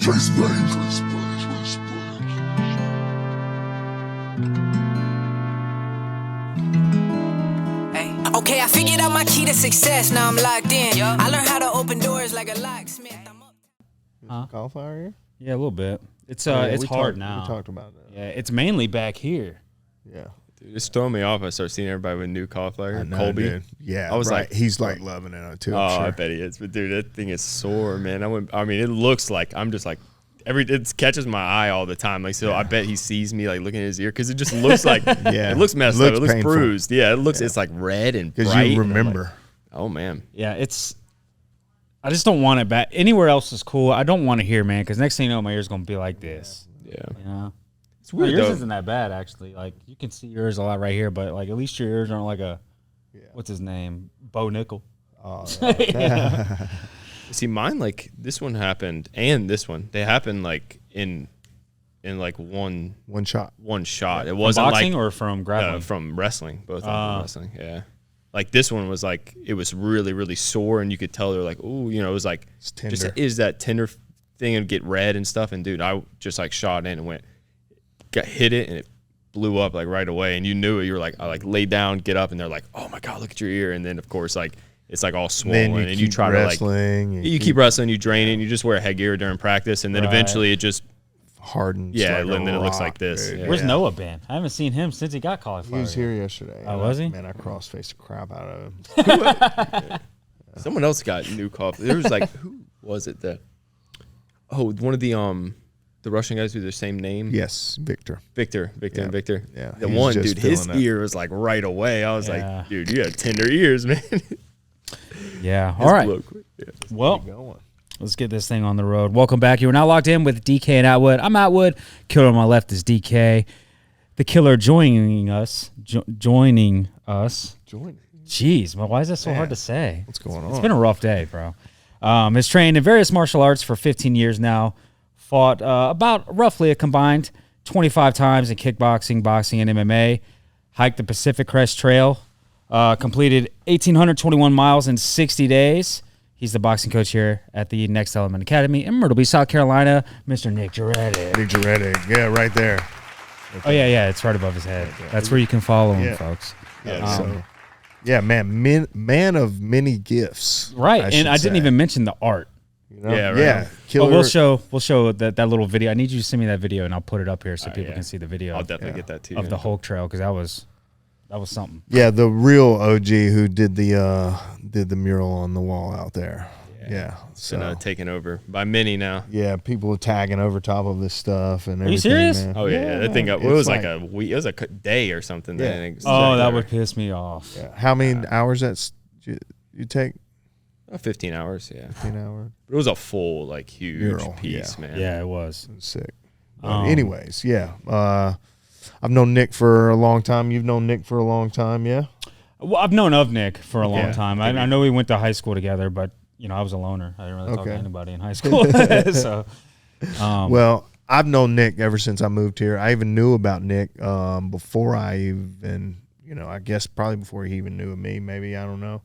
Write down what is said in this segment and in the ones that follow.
Okay, I figured out my key to success. Now I'm locked in. I learned how to open doors like a locksmith. Cauliflower here? Yeah, a little bit. It's we hard now. We talked about that. Yeah, it's mainly back here. Yeah. Dude, it's throwing me off. I start seeing everybody with new cauliflower. I know, Colby. dude. Yeah. I was right. like, he's like loving it too. Oh, I'm sure. I bet he is. But dude, that thing is sore, man. I mean, it looks like I'm just like it catches my eye all the time. Like, so I bet he sees me like looking at his ear because it just looks like it looks messed up. It looks painful. bruised. Yeah, it looks. It's like red and because bright. you remember. Like, oh man. Yeah, I just don't want it back. Anywhere else is cool. I don't want to hear, man, because next thing you know, my ear's gonna be like this. Yeah. You know? It's weird yours though. isn't that bad actually. Like you can see yours a lot right here, but like at least your ears aren't like a what's his name, Bo Nickel. Oh, See, mine like this one happened and this one. They happened like in like one shot. One shot. It From wasn't boxing like or from grappling. from wrestling. Both of them from wrestling. Yeah. Like this one was like it was really really sore and you could tell they're like oh it was like It's tender. just is that tender thing and get red and stuff and dude I just like shot in and hit it and it blew up like right away and you knew it. You were like I like laid down, get up and they're like oh my god look at your ear and then of course like it's like all swollen and you try to like you keep wrestling, you drain it and you just wear a headgear during practice and then eventually it just hardens. Yeah, like and then it looks like rock, this. dude. Yeah. Where's Noah been? I haven't seen him since he got cauliflower. He was here yesterday. Oh, was he? Man, I cross-faced the crap out of him. Someone else got new coffee. There was like who was it that? Oh, one of the Russian guys with the same name. Yes, Victor. Victor and Victor. Yeah, the he one was just dude, his feeling it. ear was like right away. I was Yeah. like, dude, you have tender ears, man. Yeah. All right. Yeah. Well, Going. let's get this thing on the road. Welcome back. You are now locked in with DK and Atwood. I'm Atwood. Killer on my left is DK. The killer joining us. Joining us. Jeez, why is that so hard to say? What's going on? It's been a rough day, bro. Has trained in various martial arts for 15 years now. Fought about roughly a combined 25 times in kickboxing, boxing, and MMA. Hiked the Pacific Crest Trail. Completed 1,821 miles in 60 days. He's the boxing coach here at the Next Element Academy in Myrtle Beach, South Carolina. Mr. Nick Juretic. Nick Juretic. Yeah, right there. Oh, yeah. It's right above his head. That's where you can follow him, folks. Yeah, yeah, man of many gifts. Right, I and I didn't even mention the art. You know? Yeah, right. Yeah. Well, we'll show that little video. I need you to send me that video, and I'll put it up here so people can see the video. I'll definitely get that too. Of the Hulk Trail because that was something. Yeah, the real OG who did the mural on the wall out there. Yeah. So been, taken over by many now. Yeah, people are tagging over top of this stuff and everything. Are you serious? Man. Oh yeah, that thing. It was like a week. It was a day or something. Yeah. Then That would piss me off. Yeah. How many hours you take? 15 hours. Yeah, 15 hours. It was a full like huge mural, piece, man. Yeah, it was. Sick. But anyways, yeah. I've known Nick for a long time. You've known Nick for a long time, yeah? Well, I've known of Nick for a long Yeah. time. I know we went to high school together, but I was a loner. I didn't really talk to anybody in high school. So, well, I've known Nick ever since I moved here. I even knew about Nick before I even, I guess probably before he even knew of me. Maybe, I don't know.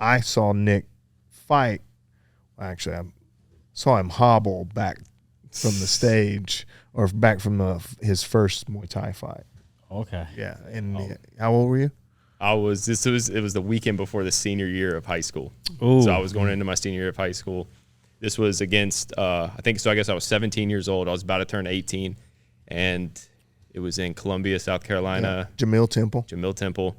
I saw Nick fight. Actually, I saw him hobble back from the stage or back from his first Muay Thai fight. okay. Yeah, and how old were you? It was the weekend before the senior year of high school. Ooh. So I was going into my senior year of high school. This was against I guess I was 17 years old. I was about to turn 18, and it was in Columbia, South Carolina. Yeah. Jamil Temple.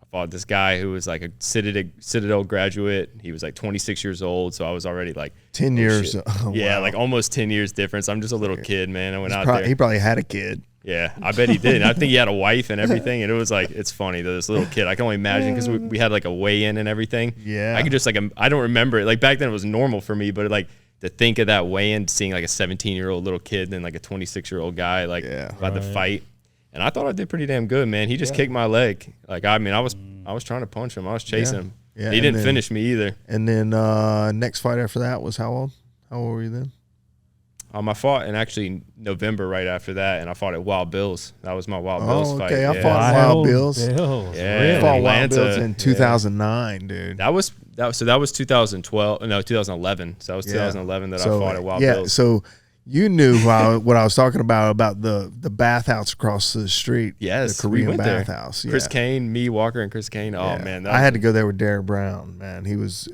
I fought this guy who was like a Citadel graduate. He was like 26 years old, so I was already like 10 years. Oh, yeah, like almost 10 years difference. I'm just a little kid, man. I went out there. He probably had a kid. Yeah, I bet he did. I think he had a wife and everything, and it was like, it's funny, this little kid. I can only imagine because we had like a weigh-in and everything. Yeah. I could just I don't remember it. Like back then it was normal for me, but like to think of that weigh-in, seeing like a 17-year-old little kid and like a 26-year-old guy about to fight. And I thought I did pretty damn good, man. He just kicked my leg. Like, I mean, I was trying to punch him. I was chasing him. Yeah, He didn't finish me either. And then next fight after that was how old? How old were you then? I fought in actually November right after that, and I fought at Wild Bill's. That was my Wild Bill's fight. Okay, I yeah. fought Wild Bills. Yeah, I fought Wild Atlanta. Bills in 2009, dude. That was 2012. No, 2011. So that was 2011 that I fought at Wild Bill's. So you knew what I was talking about the bathhouse across the street. Yes, the Korean we went bathhouse. there. Chris Kane, me, Walker, and Chris Kane. Oh man, I had to go there with Derek Brown. Man, it was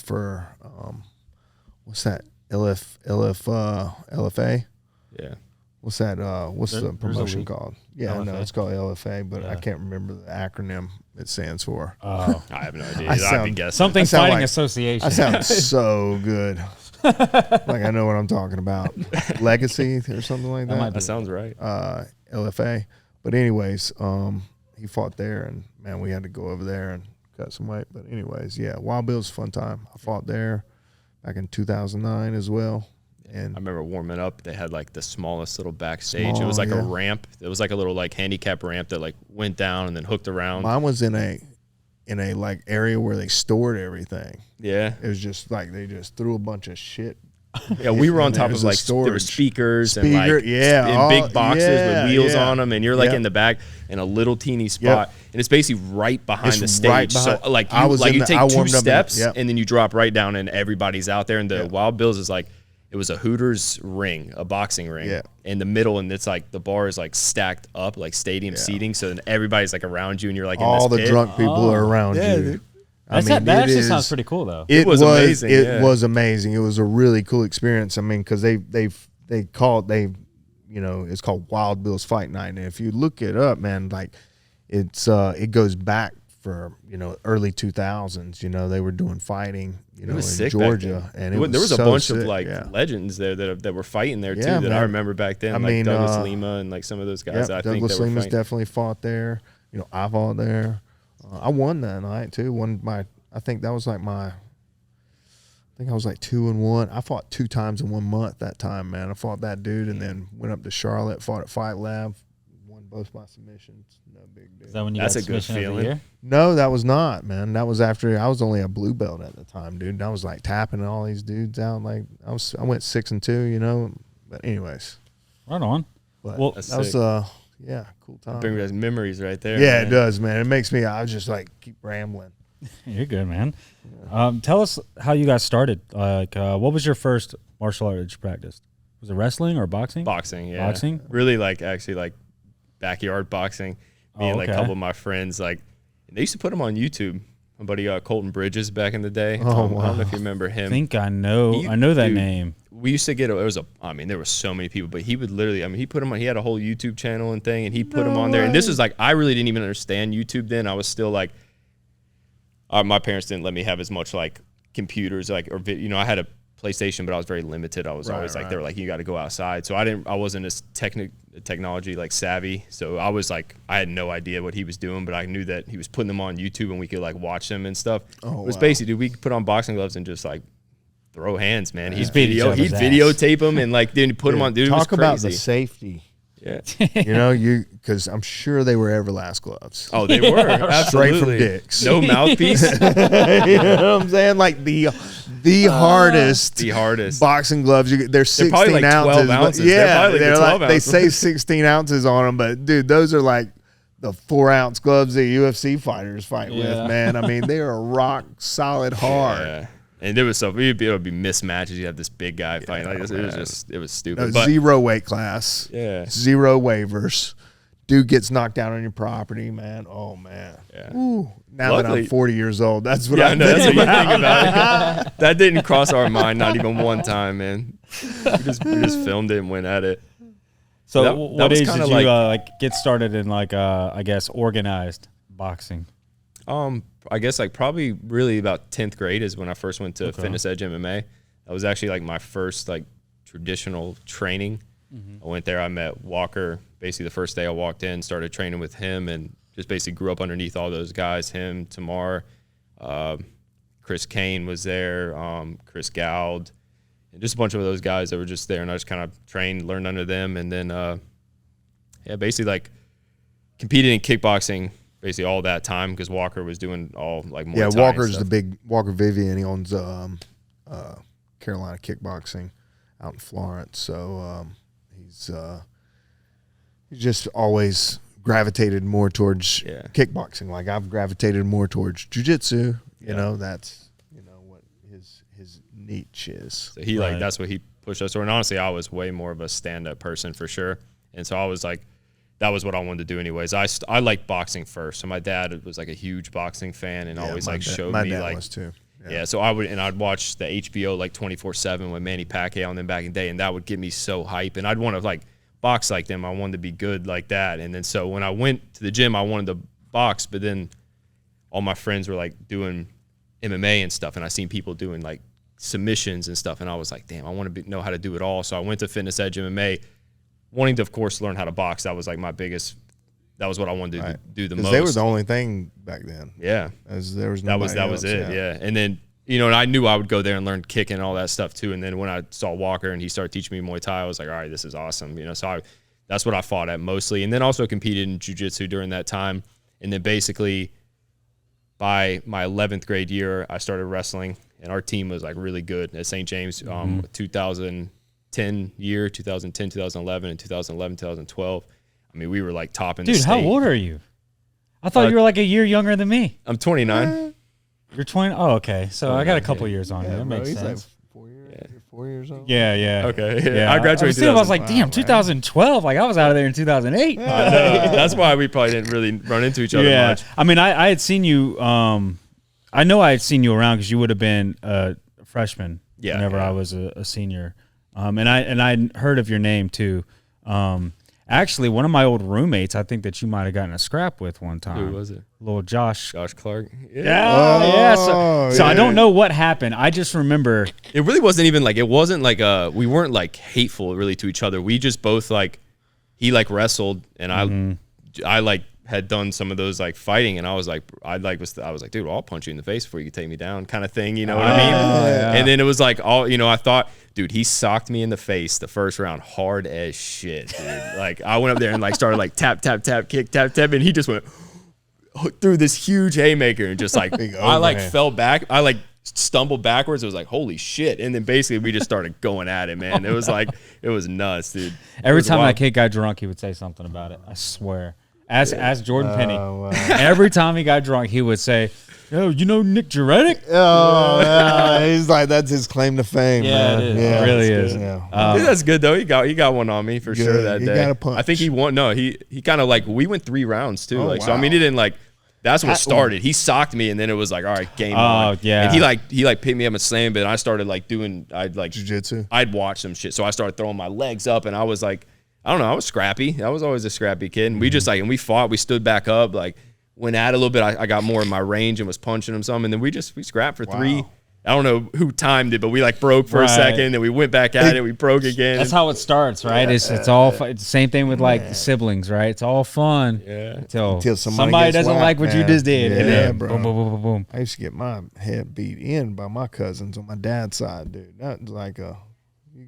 for what's that? LFA. Yeah. What's that? What's the promotion called? Yeah, LFA? no, it's called LFA, but I can't remember the acronym it stands for. Oh, I have no idea. I'd be guessing. something I sound fighting like- association. I sound so good. Like I know what I'm talking about. Legacy or something like that. That sounds right. LFA. But anyways, he fought there, and man, we had to go over there and cut some weight. But anyways, yeah, Wild Bill's a fun time. I fought there back in 2009 as well. And I remember warming up. They had like the smallest little backstage. It was like a ramp. It was like a little like handicap ramp that like went down and then hooked around. mine was in a like area where they stored everything. Yeah. It was just like they just threw a bunch of shit. Yeah, we were on top There's of a like there were storage. speakers and like yeah, in big boxes with wheels yeah. on them, and you're like Yep. in the back in a little teeny spot, and it's basically right behind It's the stage. right behind- So like I was in you the- take I 2 warmed up in the- steps yep. and then you drop right down, and everybody's out there. And the Yep. Wild Bills is like it was a Hooters ring, a boxing ring, Yeah. in the middle, and it's like the bar is like stacked up like stadium seating, so then everybody's like around you, and you're like in All this the pit. drunk people are around you. dude. that it actually is- sounds pretty cool though. It was amazing, It yeah. was amazing. It was a really cool experience. I mean, because it's called Wild Bill's Fight Night, and if you look it up, man, like it goes back for early 2000s. They were doing fighting, It was in sick back Georgia, then. and There was a so bunch sick, of like yeah. legends there that were fighting there too Yeah, that I man. remember back then, I like mean, Douglas Lima and like some of those guys. Yeah, I think Douglas they were Lima's fighting. definitely fought there. I fought there. I won that night too. I think that was like I think I was like 2-1. I fought 2 times in 1 month that time, man. I fought that dude and then went up to Charlotte, fought at Fight Lab, won both my submissions. No big deal. Is that when you That's got a good submission of the feeling. year? No, that was not, man. That was after I was only a blue belt at the time, dude. I was like tapping all these dudes out. Like I went 6-2, But anyways, Right on. but Well, that That's was sick. cool time. Bring back memories right there. Yeah, man. it does, man. It makes me. I was just like keep rambling. You're good, man. Tell us how you guys started. What was your first martial arts you practiced? Was it wrestling or boxing? Boxing, yeah. Boxing? Really actually backyard boxing. Me and like a okay. couple of my friends, they used to put them on YouTube. My buddy Colton Bridges back in the day. Oh, I don't know if you remember I him. think I know. He- I know that dude, name. We used to get there were so many people, but he would literally, he put him on, he had a whole YouTube channel and thing, and he put him on there. And this was I really didn't even understand YouTube then. I was still my parents didn't let me have as much computers, I had a PlayStation, but I was very limited. I was always they were like, you got to go outside. So I wasn't as technology savvy. So I was I had no idea what he was doing, but I knew that he was putting them on YouTube and we could watch them and stuff. Oh, it was wow. basically, dude, we could put on boxing gloves and just throw hands, man. He'd beat each other's ass. videotape them and then put them on. Dude, it was Talk about the crazy. safety. Yeah. Because I'm sure they were Everlast gloves. Oh, they were absolutely Straight from dicks. No mouthpiece. You know what I'm saying? Like the hardest, The hardest. boxing gloves. They're 16 probably like 12 ounces. ounces. But They're yeah, probably like the 12 they ounces. say 16 ounces on them, but dude, those are like the 4-ounce gloves that UFC fighters fight Yeah. with. Man, I mean, they are rock solid hard. Yeah. And there was it would be mismatches. You have this big guy fighting like this. It was stupid. No, but 0 weight class. Yeah. 0 waivers. Dude gets knocked down on your property, man. Oh man. Yeah. Ooh. Now that Luckily- I'm 40 years old, that's what yeah, I'm no, that's what thinking you about. think about it. That didn't cross our mind, not even one time, man. We just filmed it and went at it. So, that what was age kinda did you get started in I guess organized boxing? I guess probably really about 10th grade is when I first went to Fitness Edge MMA. That was actually my first traditional training. I went there. I met Walker. Basically, the first day I walked in, started training with him, and just basically grew up underneath all those guys. Him, Tamar, Chris Kane was there, Chris Gould, and just a bunch of those guys that were just there. And I just kind of trained, learned under them, and then basically competed in kickboxing basically all that time because Walker was doing all Muay Thai and Walker's stuff. the big Walker Vivian. He owns Carolina Kickboxing out in Florence. So he's just always gravitated more towards kickboxing. Like I've gravitated more towards jiu-jitsu. You know, that's what his niche is. So he like that's what he pushed us. And honestly, I was way more of a stand-up person for sure. And so I was like, that was what I wanted to do anyways. I like boxing first. So my dad was like a huge boxing fan and always like showed me dad like was too. Yeah, so I'd watch the HBO like 24/7 with Manny Pacquiao and them back in the day, and that would get me so hype. And I'd want to like box like them. I wanted to be good like that. And then so when I went to the gym, I wanted to box, but then all my friends were like doing MMA and stuff, and I seen people doing like submissions and stuff, and I was like, damn, I want to know how to do it all. So I went to Fitness Edge MMA, wanting to of course learn how to box. That was like my biggest. That was what I wanted to do the most. They were the only thing back then. Yeah, there was that was else, it. Yeah, and then and I knew I would go there and learn kicking and all that stuff too. And then when I saw Walker and he started teaching me Muay Thai, I was like, all right, this is awesome. So that's what I fought at mostly, and then also competed in jiu-jitsu during that time. And then basically by my 11th grade year, I started wrestling, and our team was like really good at St. James. 2010 year, 2010, 2011, and 2011, 2012. I mean, we were like top in the Dude, state. how old are you? I thought you were like a year younger than me. I'm 29. You're 20. Oh, okay. So I got a couple years on you. That makes sense. Like 4 years old. Yeah. Okay. Yeah. I graduated. I was like, damn, 2012. Like I was out of there in 2008. That's why we probably didn't really run into each other much. I mean, I had seen you. I know I had seen you around because you would have been a freshman. Whenever I was a senior. And I heard of your name too. Actually, one of my old roommates, I think that you might have gotten a scrap with one time. Who was it? Little Josh. Josh Clark. Yeah. So I don't know what happened. I just remember. It really wasn't even like, we weren't like hateful really to each other. We just both like, he like wrestled and I like had done some of those like fighting, and I was like, dude, I'll punch you in the face before you can take me down, kind of thing. You know what I mean? Yeah. And then it was like I thought, dude, he socked me in the face the first round hard as shit, dude. Like I went up there and like started like tap, tap, tap, kick, tap, tap, and he just went through this huge haymaker and just like I like fell back. I like stumbled backwards. It was like, holy shit. And then basically we just started going at it, man. It was like, it was nuts, dude. Every time that kid got drunk, he would say something about it. I swear. As Jordan Penny. Wow. Every time he got drunk, he would say, "Yo, you know Nick Juretic?" Oh, yeah. He's like, that's his claim to fame. Man. It is. It really is. Yeah. Dude, that's good though. He got one on me for sure that day. He got a punch. I think he won. No, he kind of like, we went 3 rounds too. So I mean, he didn't like. That's what started. He socked me, and then it was like, all right, game on. Oh yeah. And he like picked me up and slammed, but I started like I'd like jiu-jitsu. I'd watch some shit, so I started throwing my legs up, and I was like, I don't know, I was scrappy. I was always a scrappy kid, and we just like, and we fought. We stood back up, like went at it a little bit. I got more in my range and was punching him some, and then we scrapped for 3. I don't know who timed it, but we like broke for a second, and we went back at it. We broke again. That's how it starts, right? It's all it's the same thing with like siblings, right? It's all fun until somebody doesn't like what you just did. Yeah, and then bro. Boom, boom, boom, boom, boom. I used to get my head beat in by my cousins on my dad's side, dude. That was like you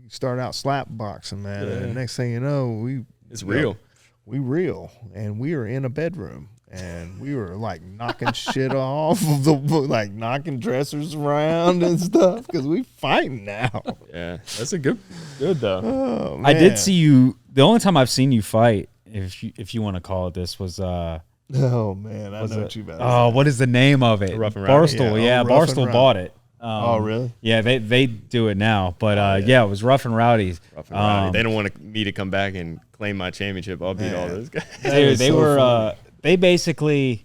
start out slap boxing, man, and the next thing you know, it's real. We real, and we were in a bedroom. And we were like knocking shit off of like knocking dressers around and stuff because we fighting now. Yeah, that's a good though. Oh, man. I did see you. The only time I've seen you fight, if you want to call it this, was oh man, I know what you about. Oh, what is the name of it? Rough and Rowdy. Barstool. Yeah, Barstool bought it. Oh really? Yeah, they do it now, but yeah, it was Rough and Rowdy. Rough and Rowdy. They don't want me to come back and claim my championship. I'll beat all those guys. They were. They basically,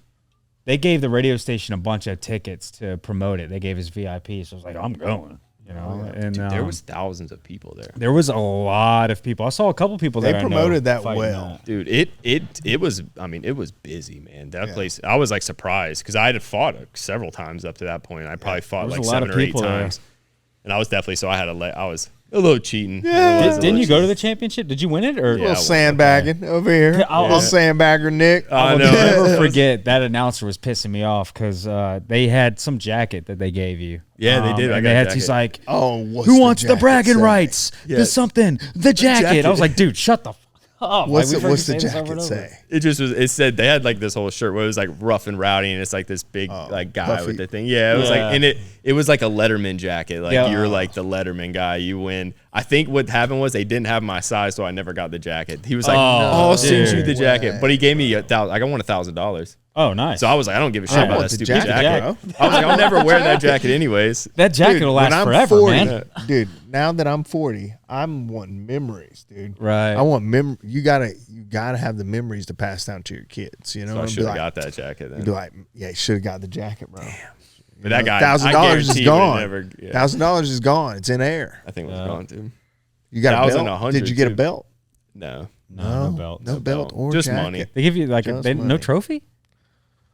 they gave the radio station a bunch of tickets to promote it. They gave us VIP, so I was like, I'm going, you know. And dude, there was thousands of people there. There was a lot of people. I saw a couple people there. They promoted that well, dude. It was. I mean, it was busy, man. That place. I was like surprised because I had fought several times up to that point. I probably fought like 7 or 8 times, and I was definitely so. I was a little cheating. Yeah. Didn't you go to the championship? Did you win it? Or a little sandbagging over here. A little sandbagger, Nick. I'll never forget that announcer was pissing me off because they had some jacket that they gave you. Yeah, they did. And they had. He's like, "Oh, who wants the bragging rights? The something, the jacket." I was like, "Dude, shut the fuck What's the jacket say? It just was. It said they had like this whole shirt where it was like rough and rowdy, and it's like this big like guy puffy. with the thing. Yeah, it was like, and it was like a Letterman jacket. Like Yeah. you're like the Letterman guy. You win. I think what happened was they didn't have my size, so I never got the jacket. He was like, I'll send you the jacket, but he gave me $1,000. I won $1,000. Oh, nice. So I was like, I don't give a shit about that the stupid jacket. bro. I was like, I'll never wear that jacket anyways. that jacket will last when I'm forever, 40, man. Dude, now that I'm 40, I'm wanting memories, dude. Right. I want you gotta have the memories to pass down to your kids. You know, So I and be should have like, got that jacket then. Be like, yeah, you should have got the jacket, bro. But that guy, $1,000 is gone. Yeah, $1,000 is gone. It's in air. I think it was gone too. You got a 1,100 belt? Did you get a too. belt? No, No belt. No belt or just jacket. money. They give you like Just no money. trophy?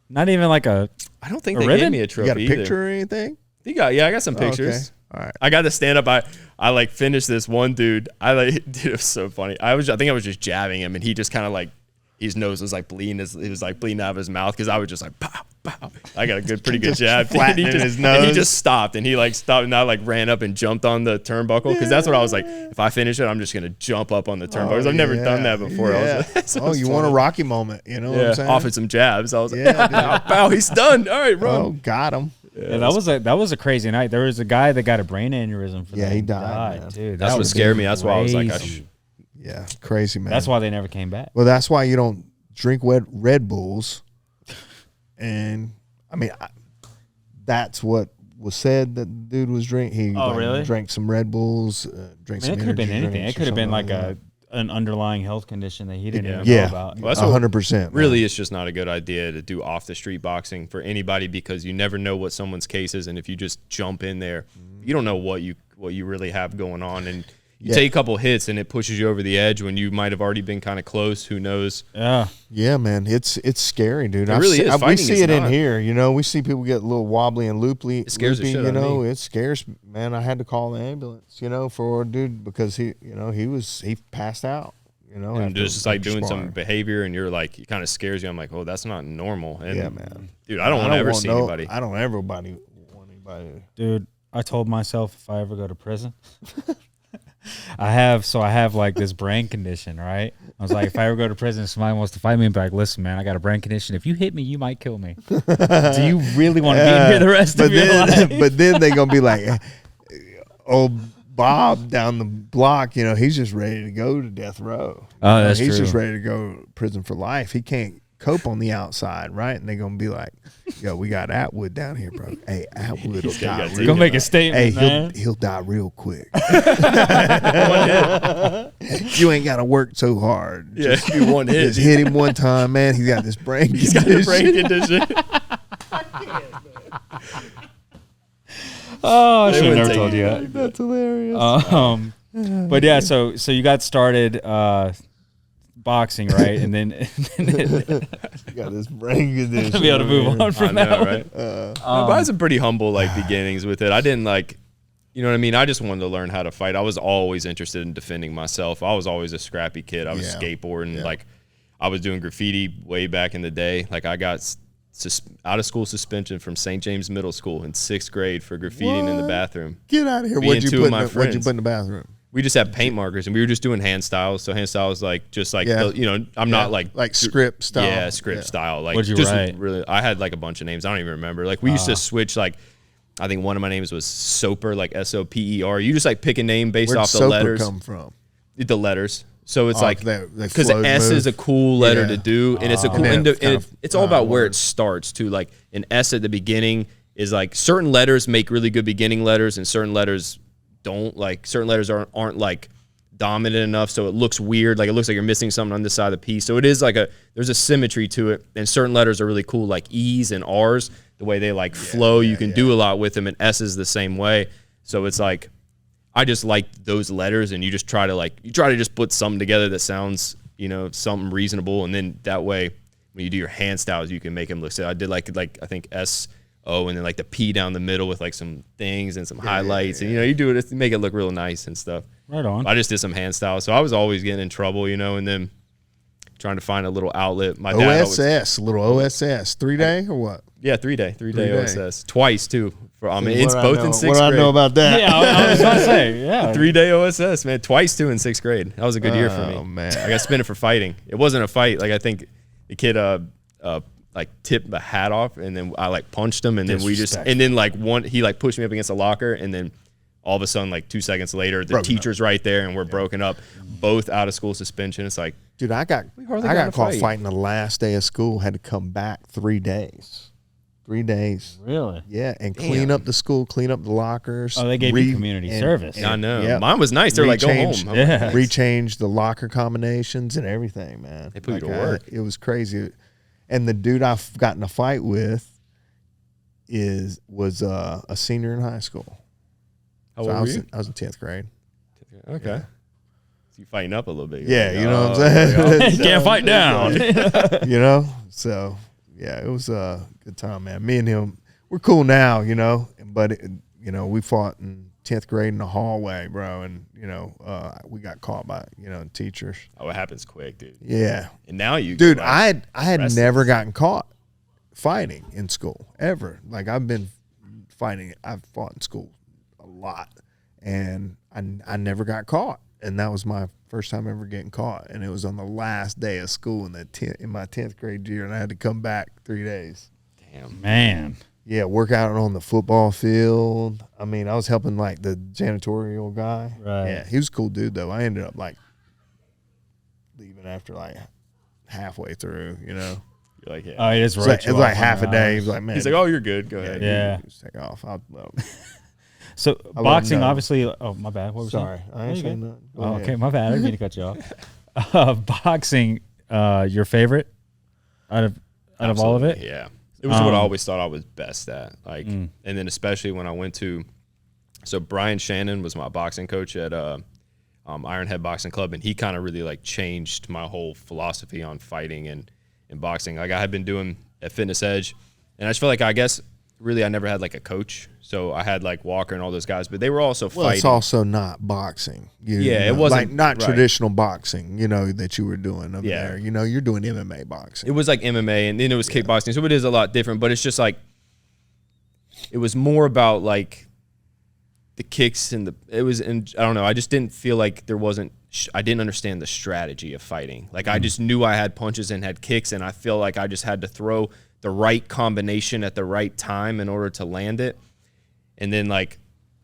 Not even like a. I don't think A they ribbon? gave me a You trophy. got a either. picture or anything? I got some pictures. All right. I got to stand up. I like finished this one dude. Dude, it was so funny. I think I was just jabbing him, and he just kind of like his nose was like bleeding. He was like bleeding out of his mouth because I was just like pow pow. I got a pretty good jab. flattening And his and nose. he just stopped, and he like stopped, and I like ran up and jumped on the turnbuckle because that's what I was like. If I finish it, I'm just gonna jump up on the turnbuckle. 'Cause I've never done that before. I was like, so you want a Rocky moment? You know what I'm saying? offered some jabs. I was like, Yeah, pow, he's done. All right, run. Oh, got him. Yeah, that was a crazy night. There was a guy that got a brain aneurysm. For Yeah, that. he died, man. Dude. That's that what was scared me. That's why I was like, crazy. Yeah, crazy, man. That's why they never came back. Well, that's why you don't drink Red Bulls. And I mean, that's what was said that the dude was drinking. He really? drank some Red Bulls, drank some It could have been energy anything. drinks It could have or been something like an underlying health condition that he didn't even yeah, know about. Well, that's what- 100%. Really, it's just not a good idea to do off the street boxing for anybody because you never know what someone's case is, and if you just jump in there, you don't know what you really have going on, and you take a couple hits and it pushes you over the edge when you might have already been kind of close. Who knows? Yeah. Yeah, man, it's scary, dude. It really is. We Fighting see is it in not. here. You know, we see people get a little wobbly and loopy. It scares the shit you out of know, me. it scares. Man, I had to call the ambulance. You know, for a dude because he passed out. You know, And after- just like after doing sparring. some behavior, and you're like, it kind of scares you. I'm like, oh, that's not normal. And Yeah, man. dude, I don't want to ever see anybody. I don't ever want anybody. Dude, I told myself if I ever go to prison, I have like this brain condition, right? I was like, if I ever go to prison, somebody wants to fight me, and be like, listen, man, I got a brain condition. If you hit me, you might kill me. Do you really want to be in here the rest of your life? But then they're gonna be like, old Bob down the block. You know, he's just ready to go to death row. Oh, that's he's true. just ready to go to prison for life. He can't cope on the outside, right? And they're gonna be like, yo, we got Atwood down here, bro. Hey, Atwood will die. got Real, Go make a statement, hey, man. he'll die real quick. You ain't gotta work so hard. Yeah, you one hit. Just hit him one time, man. He's got this brain. He's got a brain condition. Oh, I They should have wouldn't never take told you you that. That's hilarious. But yeah, so you got started boxing, right? And then You got this brain condition. to be able to move on I from know, that one. right? But I had some pretty humble like beginnings with it. I didn't like, you know what I mean? I just wanted to learn how to fight. I was always interested in defending myself. I was always a scrappy kid. I was Yeah. skateboarding. Yeah. Like I was doing graffiti way back in the day. Like I got out of school suspension from St. James Middle School in 6th grade for graffitiing in the What? bathroom. Get out of here. Me What'd and you two of put my what'd you friends. put in the bathroom? We just had paint markers and we were just doing hand styles. So hand styles like just like Yeah. you know, I'm not like script style. Yeah, script style. Like What'd you just write? really I had like a bunch of names. I don't even remember. Like we used to switch like I think one of my names was Soper, like SOPER. You just like pick a name based Where'd off the Soper letters. come from? The letters. So it's Oh, like they because flowed S move. is a cool letter Yeah. to do, and it's a cool. And then And it's kind of it's all about where word. it starts too. Like an S at the beginning is like certain letters make really good beginning letters, and certain letters don't. Like certain letters aren't like dominant enough, so it looks weird. Like it looks like you're missing something on this side of the piece. So it is like there's a symmetry to it, and certain letters are really cool, like E's and R's. The way they like flow, you can do a lot with them, and S is the same way. So it's like. I just like those letters, and you just try to just put something together that sounds, you know, something reasonable, and then that way when you do your hand styles, you can make them look. So I did like I think SO, and then like the P down the middle with like some things and some highlights, and you know, you do it to make it look real nice and stuff. Right on. I just did some hand styles, so I was always getting in trouble, you know, and then trying to find a little outlet. My dad always, OSS, a little OSS. 3-day or what? yeah, 3-day Three-day. OSS twice too. It's both in 6th grade. What do I know about that? Yeah, I was about to say, yeah. 3-day OSS, man. Twice, too, in 6th grade. That was a good year for me. Oh, man. I got suspended for fighting. It wasn't a fight. Like, I think the kid, like, tipped the hat off, and then I, like, punched him, and then he, like, pushed me up against a locker, and then all of a sudden, like, 2 seconds later, the teacher's right there, and we're broken up, both out of school suspension. It's like, dude, I got caught fighting the last day of school, had to come back 3 days. 3 days. Really? Yeah, and clean up the school, clean up the lockers. Oh, they gave you community service. I know. Yeah. Mine was nice. They're like, go home. Yeah. Rechange the locker combinations and everything, man. They put you to work. It was crazy. And the dude I've gotten a fight with was a senior in high school. How old were you? I was in 10th grade. Okay. Yeah. So you fighting up a little bit. Yeah, you know what I'm saying? You can't fight down. You know? So, yeah, it was a good time, man. Me and him, we're cool now, you know, but, we fought in 10th grade in the hallway, bro, and, we got caught by, teachers. Oh, it happens quick, dude. Yeah. And now you Dude, like, I had never gotten caught fighting in school, ever. Like, I've fought in school a lot, and I never got caught. And that was my first time ever getting caught. And it was on the last day of school in my 10th grade year, and I had to come back 3 days. Damn. Man. Yeah, work out on the football field. I mean, I was helping, like, the janitorial guy. Right. Yeah, he was a cool dude, though. I ended up, like, leaving after, like, halfway through, You're like, yeah. Oh, he just It was wrote you like off half on a the day. He hours. was like, man. He's like, oh, you're good. Go ahead. Yeah. Just take off. So I boxing, know. obviously. Oh, my bad. What was Sorry. I ain't saying nothing. Go Oh, ahead. okay, my bad. I didn't mean to cut you off. Boxing, your favorite out of all of it? Yeah. It was what I always thought I was best at. Like, and then especially when I went to, so Brian Shannon was my boxing coach at Ironhead Boxing Club, and he kind of really like changed my whole philosophy on fighting and boxing. Like I had been doing at Fitness Edge, and I just feel like I guess really I never had like a coach. So I had like Walker and all those guys, but they were also fighting. It's also not boxing. It wasn't like not right. traditional boxing, that you were doing over Yeah. there. You're doing MMA boxing. It was like MMA, and then it was kickboxing, so it is a lot different. But it's just like it was more about like the kicks and I don't know. I just didn't feel like I didn't understand the strategy of fighting. Like I just knew I had punches and had kicks, and I feel like I just had to throw the right combination at the right time in order to land it. And then like,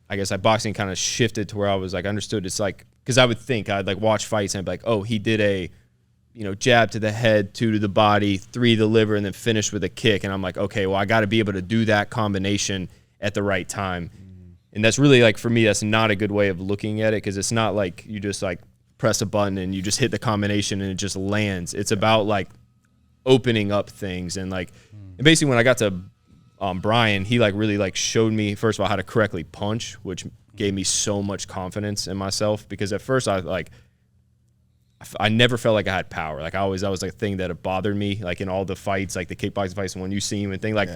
I guess boxing kind of shifted to where I was like, understood it's like, because I would think I'd like watch fights and I'd be like, oh, he did a, jab to the head, 2 to the body, 3 to the liver, and then finished with a kick. And I'm like, okay, well, I got to be able to do that combination at the right time. And that's really like, for me, that's not a good way of looking at it, because it's not like you just like press a button and you just hit the combination and it just lands. It's about like opening up things. And like, and basically when I got to Brian, he like really like showed me, first of all, how to correctly punch, which gave me so much confidence in myself, because at first I never felt like I had power. Like that was like a thing that bothered me, like in all the fights, like the kickboxing fights, when you see him and thing, like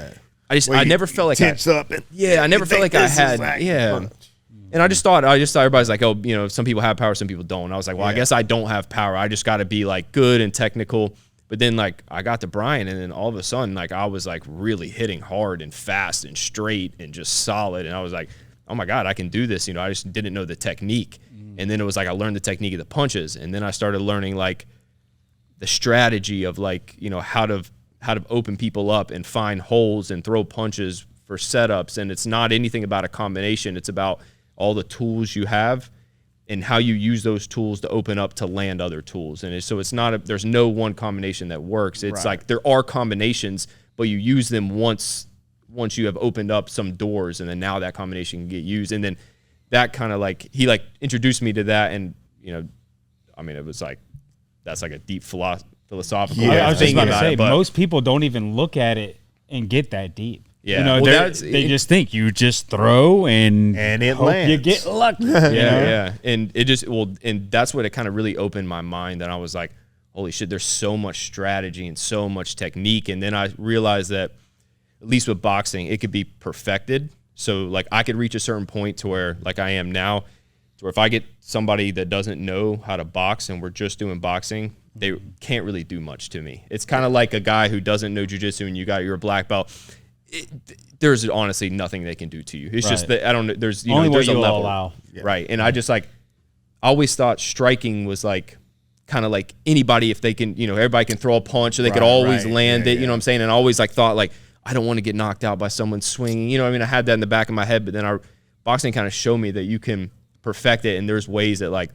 I never felt like tense up. I never felt like I had And I just thought everybody's like, oh, some people have power, some people don't. And I was like, well, I guess I don't have power. I just got to be like good and technical. But then like I got to Brian, and then all of a sudden like I was like really hitting hard and fast and straight and just solid. And I was like, oh my God, I can do this. I just didn't know the technique. And then it was like I learned the technique of the punches, and then I started learning like the strategy of like, how to open people up and find holes and throw punches for setups. And it's not anything about a combination. It's about all the tools you have and how you use those tools to open up to land other tools. And so it's not there's no one combination that works. It's like there are combinations, but you use them once you have opened up some doors, and then now that combination can get used. And then that kind of like, he like introduced me to that. And, it was like, that's like a deep philosophical I was just thing about to about say, it. But most people don't even look at it and get that deep. Yeah. They just think you just throw and it hope lands. you get lucky. Yeah. And it just, and that's what it kind of really opened my mind. And I was like, holy shit, there's so much strategy and so much technique. And then I realized that, at least with boxing, it could be perfected. So like I could reach a certain point to where like I am now, to where if I get somebody that doesn't know how to box and we're just doing boxing, they can't really do much to me. It's kind of like a guy who doesn't know jiu-jitsu and you're a black belt. there's honestly nothing they can do to you. It's just Right. that I don't. There's Only what there's a you'll level, allow. right? And I just I always thought striking was like kind of like anybody, if they can, everybody can throw a punch, or they could always land it. You know what I'm saying? And I always like thought like I don't want to get knocked out by someone swinging. I mean, I had that in the back of my head, but then our boxing kind of showed me that you can perfect it, and there's ways that like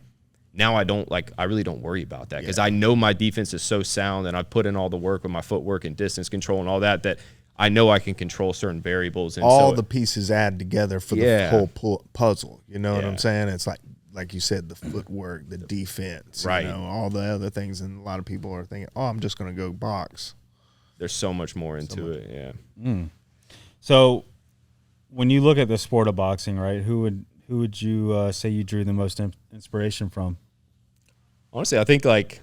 now I really don't worry about that because I know my defense is so sound, and I've put in all the work with my footwork and distance control and all that I know I can control certain variables. And all the pieces add together for the whole puzzle. You know what I'm Yeah. saying? It's like you said, the footwork, the defense, right? All the other things, and a lot of people are thinking, "Oh, I'm just going to go box." There's so much more into it. Yeah. So, when you look at the sport of boxing, right? Who would you say you drew the most inspiration from? Honestly, I think like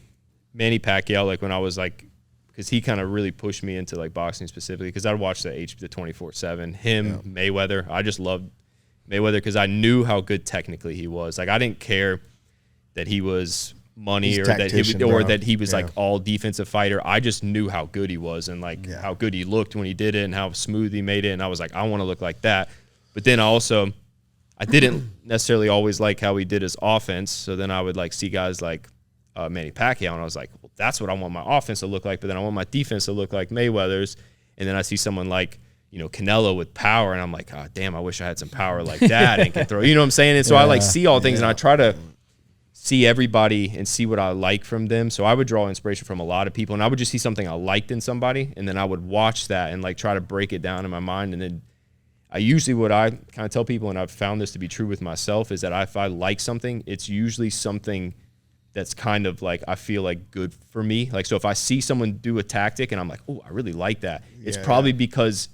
Manny Pacquiao, like when I was like, because he kind of really pushed me into like boxing specifically, because I'd watch the 24/7. Him, Mayweather. I just loved Mayweather because I knew how good technically he was. Like I didn't care that he was money or that he was like all defensive fighter. I just knew how good he was and like how good he looked when he did it and how smooth he made it. And I was like, I want to look like that. But then I didn't necessarily always like how he did his offense. So then I would like see guys like Manny Pacquiao, and I was like, well, that's what I want my offense to look like. But then I want my defense to look like Mayweather's. And then I see someone like, Canelo with power, and I'm like, oh, damn, I wish I had some power like that and can throw. You know what I'm saying? And so I like see all things, and I try to see everybody and see what I like from them. So I would draw inspiration from a lot of people, and I would just see something I liked in somebody, and then I would watch that and like try to break it down in my mind. And then what I kind of tell people, and I've found this to be true with myself, is that if I like something, it's usually something that's kind of like I feel like good for me. Like, so if I see someone do a tactic and I'm like, oh, I really like that, it's probably because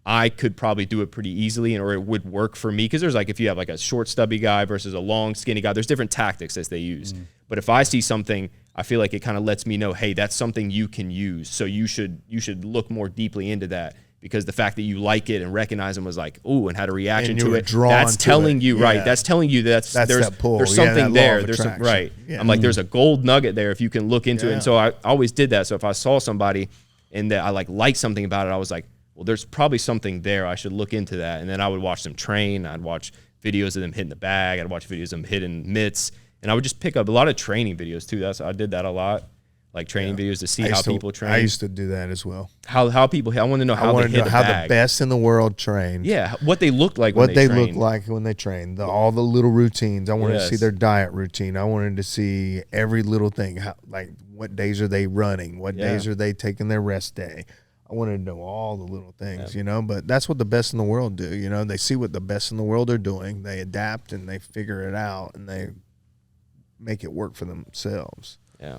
I could probably do it pretty easily, or it would work for me. Because there's like, if you have like a short stubby guy versus a long skinny guy, there's different tactics as they use. But if I see something, I feel like it kind of lets me know, hey, that's something you can use. So you should look more deeply into that. Because the fact that you like it and recognize them was like, ooh, and had a reaction to it, that's telling you, right? That's telling you there's something there. There's some, right. Yeah. I'm like, there's a gold nugget there if you can look into it. And so I always did that. So if I saw somebody and that I liked something about it, I was like, well, there's probably something there. I should look into that. And then I would watch them train. I'd watch videos of them hitting the bag. I'd watch videos of them hitting mitts. And I would just pick up a lot of training videos too. I did that a lot. Like training videos to see how people train. I used to do that as well. How people, I want to know how they hit the bag. The best in the world trained. Yeah, what they looked like when they trained. What they looked like when they trained. All the little routines. I wanted to see their diet routine. I wanted to see every little thing. Like what days are they running? What days are they taking their rest day? I wanted to know all the little things, but that's what the best in the world do. They see what the best in the world are doing. They adapt and they figure it out and they make it work for themselves. Yeah.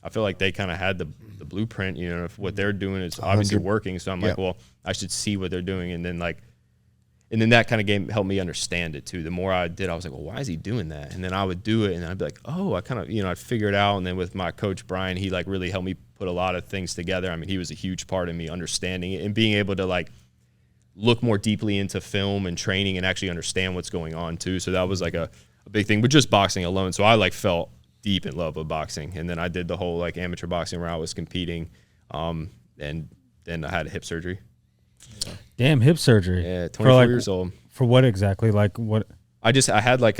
I feel like they kind of had the blueprint, if what they're doing is obviously working. So I'm like, well, I should see what they're doing. And then that kind of helped me understand it too. The more I did, I was like, well, why is he doing that? And then I would do it and I'd be like, oh, I kind of, I'd figure it out. And then with my coach, Brian, he like really helped me put a lot of things together. I mean, he was a huge part of me understanding it and being able to like look more deeply into film and training and actually understand what's going on too. So that was like a big thing, but just boxing alone. So I like felt deep in love with boxing, and then I did the whole like amateur boxing where I was competing, and then I had a hip surgery. Damn, hip surgery. Yeah, 24 years old. For what exactly? Like what? I had like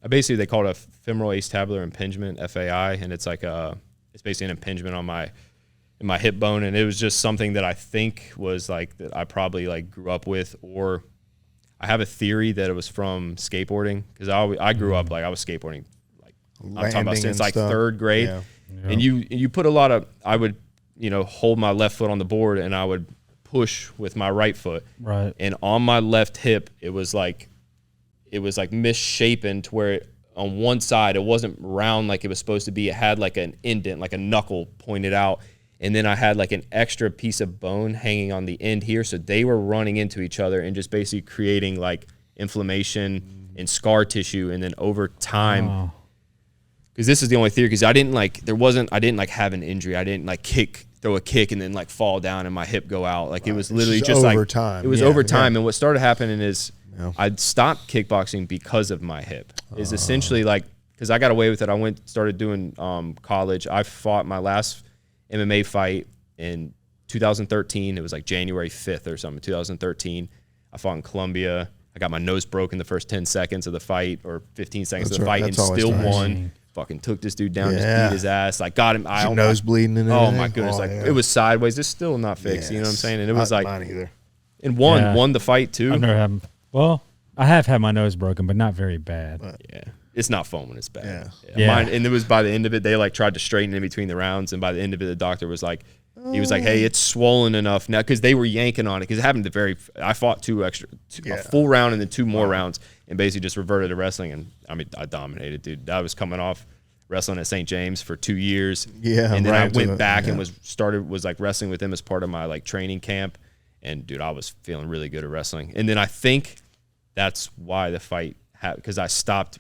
basically they call it a femoral acetabular impingement, FAI, and it's like it's basically an impingement on my hip bone, and it was just something that I think was like that I probably like grew up with, or I have a theory that it was from skateboarding because I grew up like I was skateboarding. I'm talking about since like third grade, and you put a lot of. I would hold my left foot on the board and I would push with my right foot, right. And on my left hip, it was like misshapen to where on one side it wasn't round like it was supposed to be. It had like an indent, like a knuckle pointed out, and then I had like an extra piece of bone hanging on the end here, so they were running into each other and just basically creating like inflammation and scar tissue, and then over time. Oh. Because this is the only theory. Because I didn't have an injury. I didn't like throw a kick and then like fall down and my hip go out. Like it was literally just over like time. It was over time. And what started happening is I'd stopped kickboxing because of my hip. Is essentially like because I got away with it. Started doing college. I fought my last MMA fight, and 2013. It was like January 5th or something. 2013. I fought in Colombia. I got my nose broken the first 10 seconds of the fight or 15 seconds of the fight and still won. Fucking took this dude down, just beat his ass. Like got him. Your nose bleeding and everything. Oh my goodness! It was sideways. It's still not fixed. You know what I'm saying? And it was not like mine either. And won the fight too. I've never had. Well, I have had my nose broken, but not very bad. Yeah, it's not fun when it's bad. Yeah. Mine, and it was by the end of it, they like tried to straighten in between the rounds, and by the end of it, the doctor was like, he was like, "Hey, it's swollen enough now," because they were yanking on it. Because it happened to I fought a full round and then 2 more rounds, and basically just reverted to wrestling. And I mean, I dominated, dude. I was coming off wrestling at St. James for 2 years. Yeah, and then I went back and was like wrestling with them as part of my like training camp. And dude, I was feeling really good at wrestling. And then I think that's why the fight because I stopped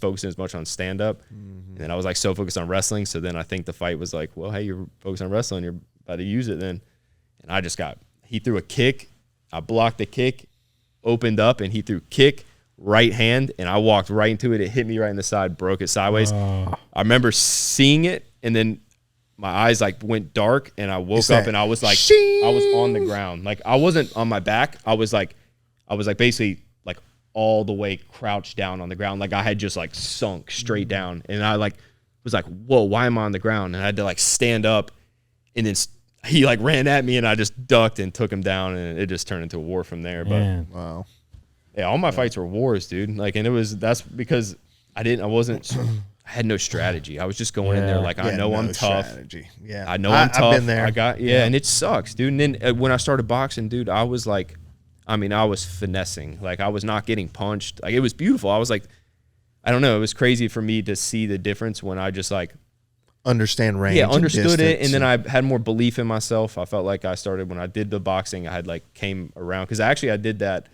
focusing as much on stand up, and then I was like so focused on wrestling. So then I think the fight was like, well, hey, you're focused on wrestling, you're about to use it then. And I just he threw a kick, I blocked the kick, opened up, and he threw kick, right hand, and I walked right into it. It hit me right in the side, broke it sideways. I remember seeing it, and then my eyes like went dark, and I woke up, and I was like, I was on the ground. Like I wasn't on my back. I was like basically like all the way crouched down on the ground. Like I had just like sunk straight down, and I like was like, whoa, why am I on the ground? And I had to like stand up, and then he like ran at me, and I just ducked and took him down, and it just turned into a war from there. Man. But wow. Yeah, all my fights were wars, dude. Like, and that's because I had no strategy. I was just going in there like, I know I'm tough. Strategy. Yeah, I know I'm tough. I've been there. And it sucks, dude. And then when I started boxing, dude, I was like, I was finessing. Like, I was not getting punched. Like, it was beautiful. I was like, I don't know. It was crazy for me to see the difference when I just like understand range. Yeah, understood it, and then I had more belief in myself. I felt like I started when I did the boxing. I had like came around because actually I did that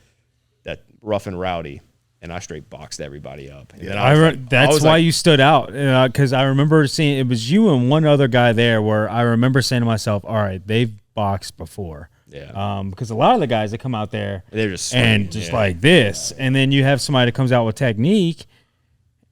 rough and rowdy, and I straight boxed everybody up. And then that's why you stood out, because I remember seeing it was you and one other guy there where I remember saying to myself, all right, they've boxed before. Yeah. Because a lot of the guys that come out there, they're just like this, and then you have somebody that comes out with technique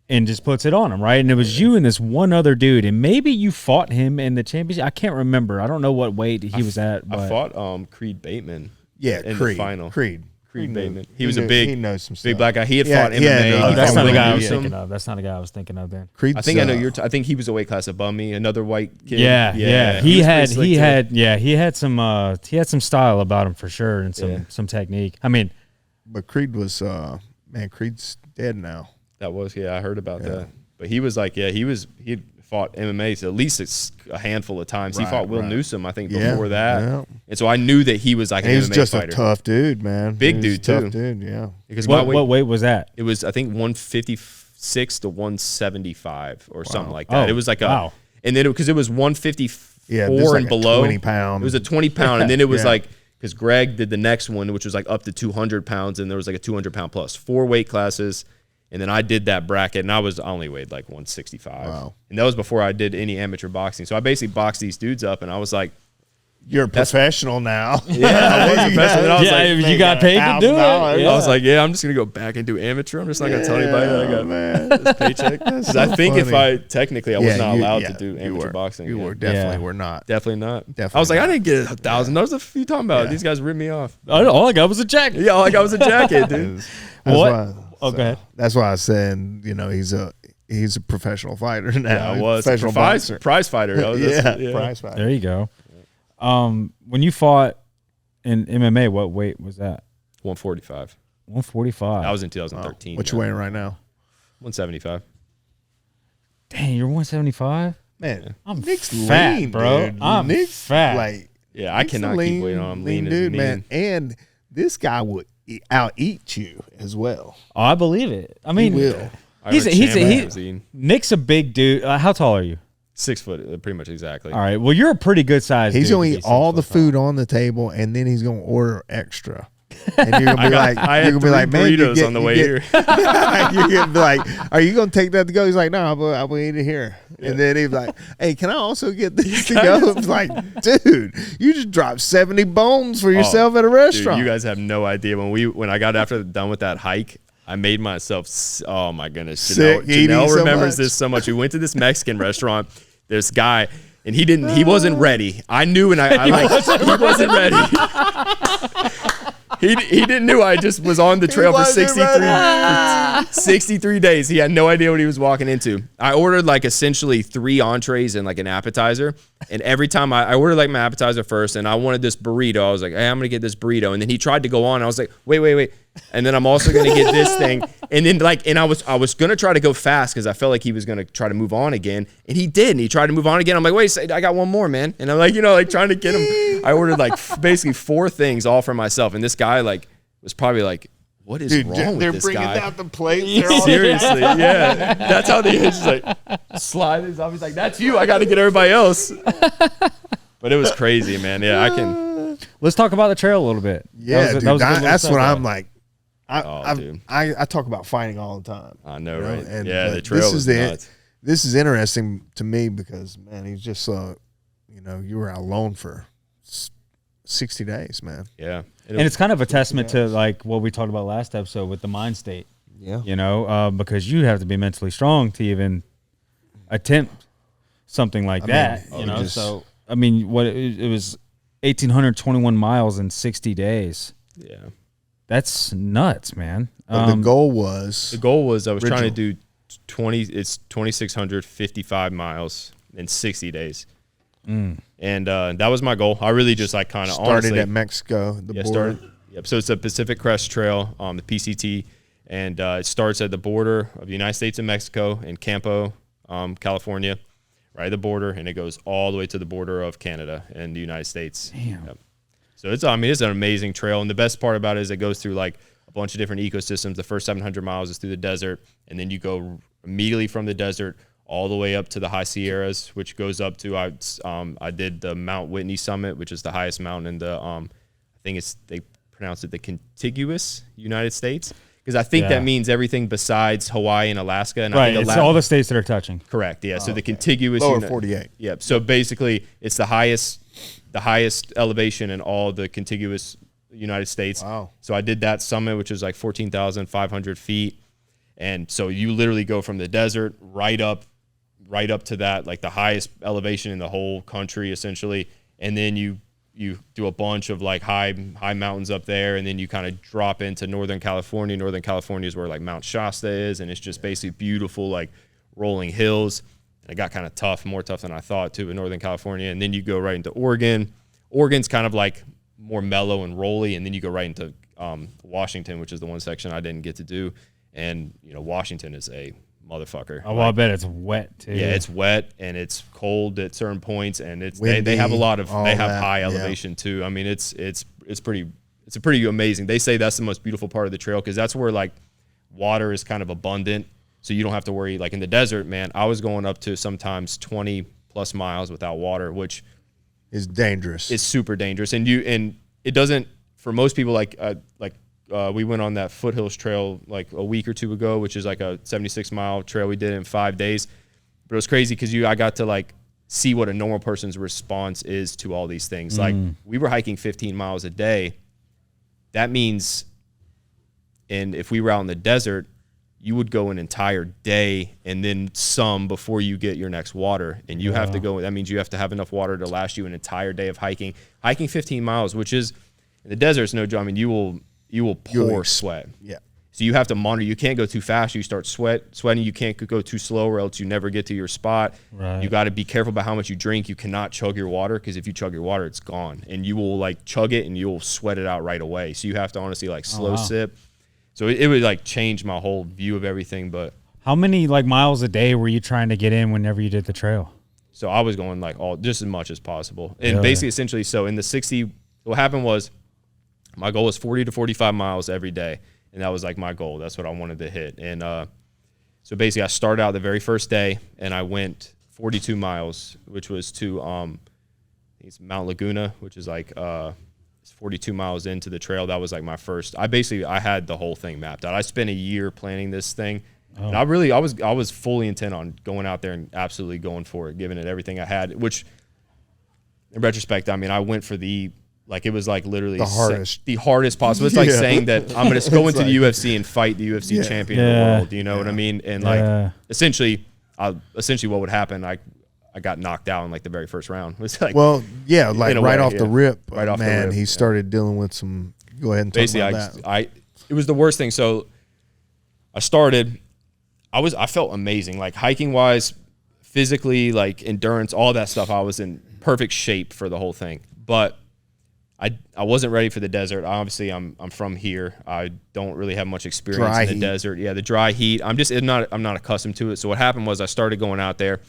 and just puts it on them, right? And it was you and this one other dude, and maybe you fought him in the championship. I can't remember. I don't know what weight he was at. But I fought Creed Bateman. Yeah, in Creed. The final. Creed Bateman. He was a big, he knows some big stuff. black guy. He had fought MMA. That's not the guy I was Newsome. thinking of. That's not the guy I was thinking of then. Creed's, I think I know you're. I think he was a weight class above me. Another white kid. Yeah. He had some style about him for sure, and some technique. I mean, but Creed was Creed's dead now. That was I heard about that. But he was like he fought MMA so at least a handful of times. He fought Will Newsom, I think, before that. Yeah. And so I knew that he was like an MMA fighter. He was just a tough dude, man. Big dude, too. Tough dude, yeah. Because what weight was that? It was, I think, 156 to 175 or something like that. It was like and then because it was 154 and below. 20 pound. It was a 20 pound. And then it was like, because Greg did the next one, which was like up to 200 pounds, and there was like a 200 pound plus. 4 weight classes. And then I did that bracket, and I only weighed like 165. Wow. And that was before I did any amateur boxing. So I basically boxed these dudes up, and I was like, you're a professional now. Yeah, I was a professional. And I was like, you got paid to do it. I was like, I'm just going to go back and do amateur. I'm just not going to tell anybody that I got this paycheck. Because I think if I was not allowed to do amateur boxing. You were definitely were not. Definitely not. Definitely I was like, I didn't get $1,000. What are you talking about? These guys ripped me off. All I got was a jacket. Yeah, all I got was a jacket, dude. What? Go ahead. That's why I said, he's a professional fighter now. Yeah, I was. Professional boxer. Prize fighter. Prize fighter. There you go. When you fought in MMA, what weight was that? 145. 145. That was in 2013. What you weighing right now? 175. Dang, you're 175? Man, I'm Nick's fat, lean, bro. Dude. I'm Nick's fat. Like, I cannot keep weight on. I'm lean dude, as man. And this guy would out-eat you as well. Oh, I believe it. I mean, he will. Nick's a big dude. How tall are you? 6 foot, pretty much exactly. All right. Well, you're a pretty good size. He's going to eat all the food on the table, and then he's going to order extra. And you're gonna be I had 3 burritos on the way here. You're gonna be like, "Are you gonna take that to go?" He's like, "No, I will eat it here." And then he's like, "Hey, can I also get this to go?" It's like, dude, you just dropped 70 bones for yourself at a restaurant. Dude, you guys have no idea when I got done with that hike. I made myself. Oh my goodness, Janelle remembers this so much. We went to this Mexican restaurant. This guy, And he wasn't ready. I knew, and he wasn't ready. He didn't know I just was on the trail for 63 days. He had no idea what he was walking into. I ordered like essentially 3 entrees and like an appetizer. And every time I ordered like my appetizer first, and I wanted this burrito. I was like, hey, I'm going to get this burrito. And then he tried to go on. I was like, wait. And then I'm also going to get this thing. And then I was going to try to go fast because I felt like he was going to try to move on again. And he did. And he tried to move on again. I'm like, wait, I got one more, man. And I'm like, trying to get him. I ordered like basically 4 things all for myself. And this guy like was probably like, what is wrong with this guy? They're bringing out the plates. Seriously, yeah. That's how the agent's like, slide his off. He's like, that's you. I got to get everybody else. But it was crazy, man. Yeah, I can. Let's talk about the trail a little bit. Yeah, that's what I'm like. Dude. I talk about fighting all the time. I know, right? And, yeah, the trail was nuts. This is interesting to me because, man, he's just, you were out alone for 60 days, man. Yeah. And it's kind of a testament to like what we talked about last episode with the mind state. Yeah. Because you have to be mentally strong to even attempt something like that. So I mean, what it was 1,821 miles in 60 days. Yeah. That's nuts, man. The goal was I was trying to do 2,655 miles in 60 days. And that was my goal. I really just like kind of started at Mexico, the border. So it's a Pacific Crest Trail, the PCT, and it starts at the border of the United States and Mexico in Campo, California, right at the border, and it goes all the way to the border of Canada and the United States. Damn. Yep. So it's an amazing trail, and the best part about it is it goes through like a bunch of different ecosystems. The first 700 miles is through the desert, and then you go immediately from the desert all the way up to the high Sierras, which goes up to I did the Mount Whitney summit, which is the highest mountain in the I think they pronounce it the contiguous United States, because I think that means everything besides Hawaii and Alaska. And right, I think it's all the states that are touching. Correct. Yeah. So the contiguous lower 48. Yep. So basically, it's the highest elevation in all the contiguous United States. Wow. So I did that summit, which is like 14,500 feet, and so you literally go from the desert right up to that, like the highest elevation in the whole country, essentially, and then you do a bunch of like high mountains up there, and then you kind of drop into Northern California. Northern California is where like Mount Shasta is, and it's just basically beautiful, like rolling hills. And it got kind of tough, more tough than I thought too in Northern California. And then you go right into Oregon. Oregon's kind of like more mellow and rolly, and then you go right into Washington, which is the one section I didn't get to do. And Washington is a motherfucker. Oh, well, I bet it's wet too. Yeah, it's wet and it's cold at certain points, and it's they have a lot of high elevation too. I mean, it's pretty amazing. They say that's the most beautiful part of the trail because that's where like water is kind of abundant, so you don't have to worry. Like in the desert, man, I was going up to sometimes 20 plus miles without water, which is dangerous. It's super dangerous, and it doesn't for most people we went on that Foothills Trail like a week or two ago, which is like a 76-mile trail we did in 5 days. But it was crazy because I got to like see what a normal person's response is to all these things. Like we were hiking 15 miles a day. That means, and if we were out in the desert, you would go an entire day and then some before you get your next water. And you have to go, that means you have to have enough water to last you an entire day of hiking. Hiking 15 miles, which is, in the desert, it's no joke. I mean, you will pour sweat. Yeah. So you have to monitor. You can't go too fast. You start sweating. You can't go too slow or else you never get to your spot. Right. You got to be careful about how much you drink. You cannot chug your water because if you chug your water, it's gone. And you will like chug it and you'll sweat it out right away. So you have to honestly like slow sip. So it would like change my whole view of everything. But how many like miles a day were you trying to get in whenever you did the trail? So I was going like just as much as possible. And basically essentially, so in the 60, what happened was my goal was 40 to 45 miles every day. And that was like my goal. That's what I wanted to hit. And so basically I started out the very first day and I went 42 miles, which was to it's Mount Laguna, which is like it's 42 miles into the trail. That was like my first. I had the whole thing mapped out. I spent a year planning this thing. And I was fully intent on going out there and absolutely going for it, giving it everything I had, which in retrospect, I mean, I went for it was like literally the hardest possible. It's like saying that I'm going to go into the UFC and fight the UFC champion of the world. You know what I mean? And like essentially what would happen, I got knocked out in like the very first round. It was like, well, yeah, like right off the rip, right off the man, rip, he started dealing with some. Go ahead and talk basically, about that. it was the worst thing. So I felt amazing, like hiking wise, physically, like endurance, all that stuff. I was in perfect shape for the whole thing, but I wasn't ready for the desert. Obviously, I'm from here. I don't really have much experience in the desert. Yeah, the dry heat. I'm not accustomed to it. So what happened was I started going out there.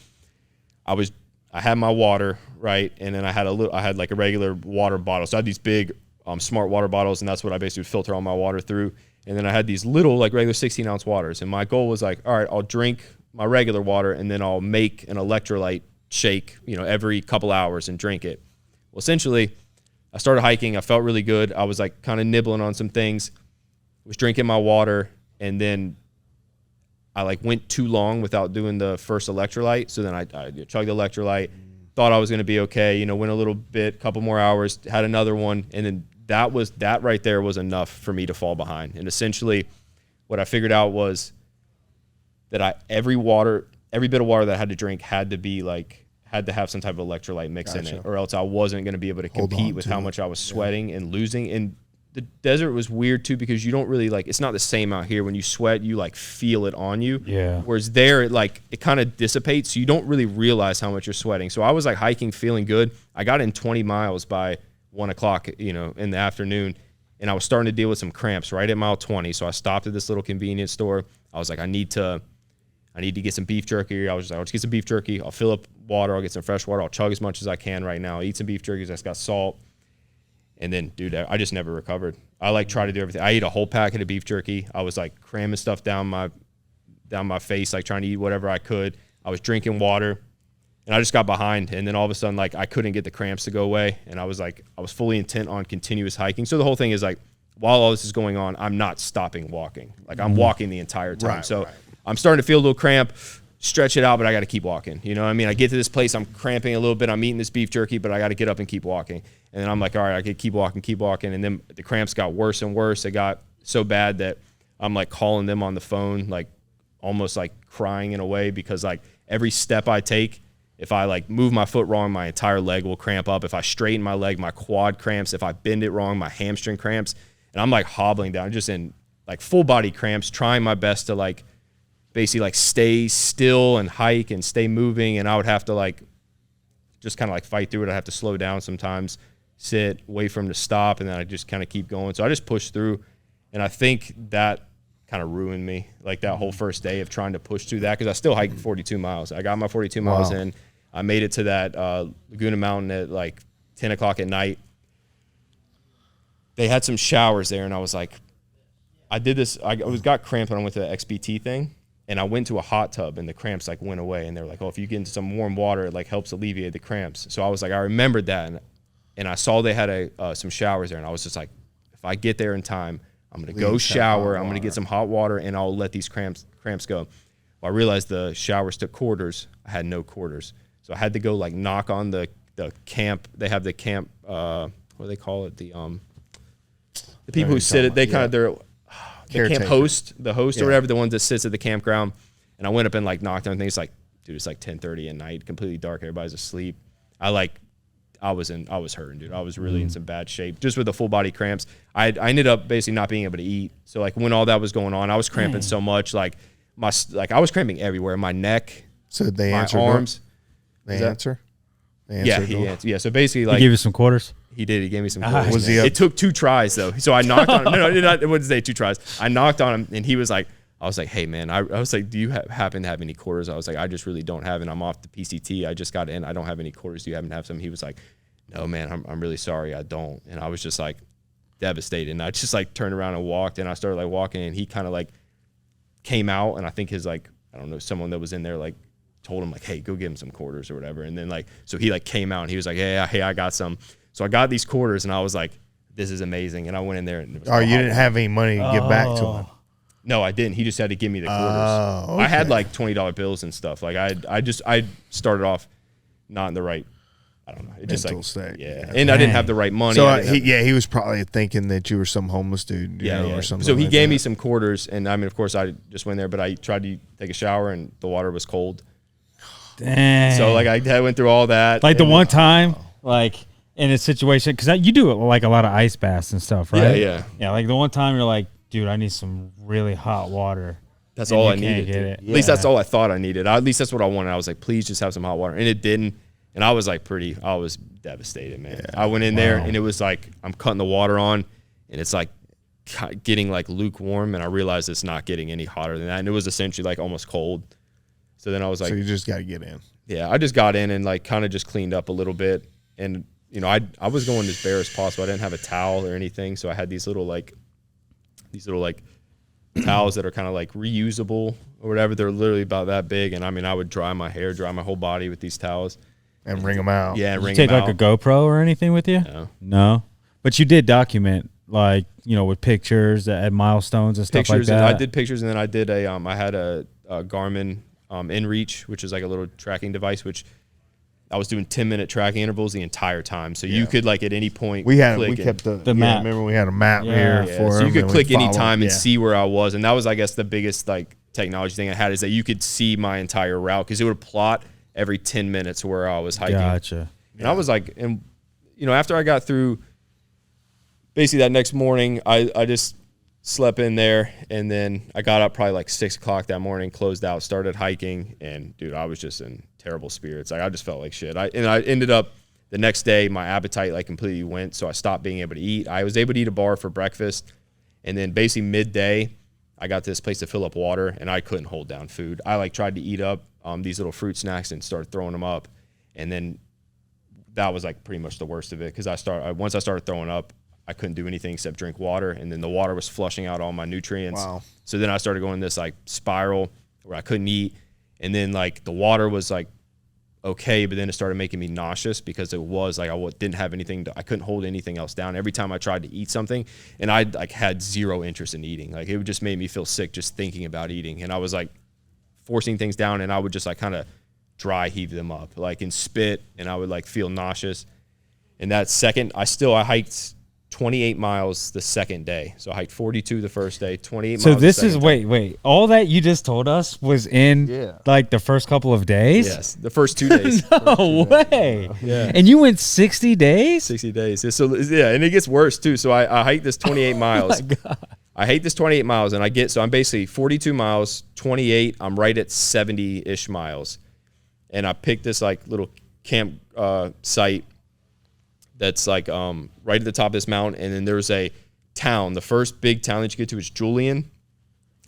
I had my water, right, and then I had like a regular water bottle. So I had these big smart water bottles, and that's what I basically filter all my water through. And then I had these little like regular 16-ounce waters. And my goal was like, all right, I'll drink my regular water, and then I'll make an electrolyte shake, every couple hours and drink it. Well, essentially, I started hiking. I felt really good. I was like kind of nibbling on some things, was drinking my water, and then I like went too long without doing the first electrolyte. So then I chugged the electrolyte, thought I was going to be okay, went a little bit, couple more hours, had another one. And then that right there was enough for me to fall behind. And essentially what I figured out was that every bit of water that I had to drink had to have some type of electrolyte mix in it, or else I wasn't going to be able to compete with how much I was sweating and losing. And the desert was weird too, because you don't really it's not the same out here. When you sweat, you like feel it on you. Yeah. Whereas there, it kind of dissipates. So you don't really realize how much you're sweating. So I was like hiking, feeling good. I got in 20 miles by 1 o'clock, in the afternoon, and I was starting to deal with some cramps right at mile 20. So I stopped at this little convenience store. I was like, I need to get some beef jerky. I was just like, I'll just get some beef jerky. I'll fill up water. I'll get some fresh water. I'll chug as much as I can right now. I'll eat some beef jerky that's got salt. And then, dude, I just never recovered. I try to do everything. I ate a whole packet of beef jerky. I was like cramming stuff down my face, like trying to eat whatever I could. I was drinking water, and I just got behind. And then all of a sudden, I couldn't get the cramps to go away. And I was fully intent on continuous hiking. So the whole thing is while all this is going on, I'm not stopping walking. I'm walking the entire time. Right. I'm starting to feel a little cramp, stretch it out, but I got to keep walking. You know what I mean? I get to this place, I'm cramping a little bit. I'm eating this beef jerky, but I got to get up and keep walking. And then I'm like, all right, I can keep walking. And then the cramps got worse and worse. It got so bad that I'm calling them on the phone, almost crying in a way, because every step I take, if I move my foot wrong, my entire leg will cramp up. If I straighten my leg, my quad cramps. If I bend it wrong, my hamstring cramps. And I'm hobbling down, just in full body cramps, trying my best to basically stay still and hike and stay moving. And I would have to just kind of fight through it. I'd have to slow down sometimes, sit, wait for him to stop, and then I just kind of keep going. So I just pushed through, and I think that kind of ruined me, that whole first day of trying to push through that, because I still hiked 42 miles. I got my 42 miles in. I made it to that Laguna Mountain at 10 o'clock at night. They had some showers there, and I was I did this. I got cramps when I went to the XPT thing. And I went to a hot tub, and the cramps went away. And they were like, oh, if you get into some warm water, it helps alleviate the cramps. So I was I remembered that. And I saw they had some showers there. And I was just if I get there in time, I'm going to go shower. I'm going to get some hot water, and I'll let these cramps go. Well, I realized the showers took quarters. I had no quarters. So I had to go knock on the camp. They have the camp, what do they call it? The people who sit it, they kind of, they're, the camp host, the host or whatever, the one that sits at the campground. And I went up and knocked on things, dude, it's 10:30 at night, completely dark, everybody's asleep. I was hurting, dude. I was really in some bad shape, just with the full body cramps. I ended up basically not being able to eat. So when all that was going on, I was cramping so much, I was cramping everywhere, my neck, so they my answered arms. They answer? Yeah, he answered. Yeah, so basically he gave you some quarters. He did. He gave me some quarters. Was he it took 2 tries though. So I knocked on him. No, it wouldn't say 2 tries. I knocked on him, and he was I was hey man, I was do you happen to have any quarters? I was I just really don't have, and I'm off the PCT. I just got in. I don't have any quarters. Do you happen to have some? He was no man, I'm really sorry, I don't. And I was just devastated. And I just turned around and walked, and I started walking, and he kind of came out, and I think his I don't know, someone that was in there told him hey, go give him some quarters or whatever. And then so he came out, and he was hey, I got some. So I got these quarters, and I was this is amazing. And I went in there, and it was you didn't have any money to give back to him? No, I didn't. He just had to give me the quarters. Okay. I had $20 bills and stuff. I started off not in the right, I don't know. It just state. Yeah. And I didn't have the right money. So he was probably thinking that you were some homeless dude, or something. So he gave me some quarters, and of course I just went there, but I tried to take a shower, and the water was cold. Dang. So like I went through all that. Like the and one time, like in a situation, because you do like a lot of ice baths and stuff, right? Yeah. Like the one time you're like, dude, I need some really hot water. That's and all you I can't needed. get it. At least that's all I thought I needed. At least that's what I wanted. I was like, please just have some hot water. And it didn't. And I was like I was devastated, man. Yeah. I went in there and it was like, I'm cutting the water on and it's like getting like lukewarm. And I realized it's not getting any hotter than that. And it was essentially like almost cold. So then I was like, so you just got to get in. Yeah. I just got in and like kind of just cleaned up a little bit. And, you know, I was going as bare as possible. I didn't have a towel or anything. So I had these little towels that are kind of like reusable or whatever. They're literally about that big. And I mean, I would dry my hair, dry my whole body with these towels. And wring them out. Yeah, and Did you take like a GoPro or anything with you? No. But you did document, like, you know, with pictures at milestones and stuff like that. I did pictures, and then I did I had a Garmin InReach, which is like a little tracking device, which I was doing 10-minute tracking intervals the entire time. So you could like at any point we kept the map. Remember we had a map here for so you could click any time and Yeah. see where I was, and that was I guess the biggest like technology thing I had is that you could see my entire route because it would plot every 10 minutes where I was hiking. Gotcha. And I was like, and you know, after I got through, basically that next morning, I just slept in there, and then I got up probably like 6 o'clock that morning, closed out, started hiking, and dude, I was just in terrible spirits. Like I just felt like shit. I ended up the next day, my appetite like completely went, so I stopped being able to eat. I was able to eat a bar for breakfast, and then basically midday, I got to this place to fill up water, and I couldn't hold down food. I like tried to eat up these little fruit snacks and started throwing them up, and then that was like pretty much the worst of it because once I started throwing up, I couldn't do anything except drink water, and then the water was flushing out all my nutrients. Wow. So then I started going this like spiral where I couldn't eat, and then like the water was like okay, but then it started making me nauseous because it was like I didn't have anything I couldn't hold anything else down. Every time I tried to eat something, and I like had zero interest in eating. Like it would just made me feel sick just thinking about eating, and I was like forcing things down, and I would just like kind of dry heave them up like in spit, and I would like feel nauseous. And that second, I hiked 28 miles the second day. So I hiked 42 the first day, 28 miles. So this is wait, all that you just told us was in like the first couple of days? Yes, the first 2 days. No way. Yeah. And you went 60 days? 60 days. So yeah, and it gets worse too. So I hiked this 28 miles. Oh my God. I hate this 28 miles, and I'm basically 42 miles, 28. I'm right at 70-ish miles, and I picked this like little camp site that's like right at the top of this mountain, and then there's a town. The first big town that you get to is Julian.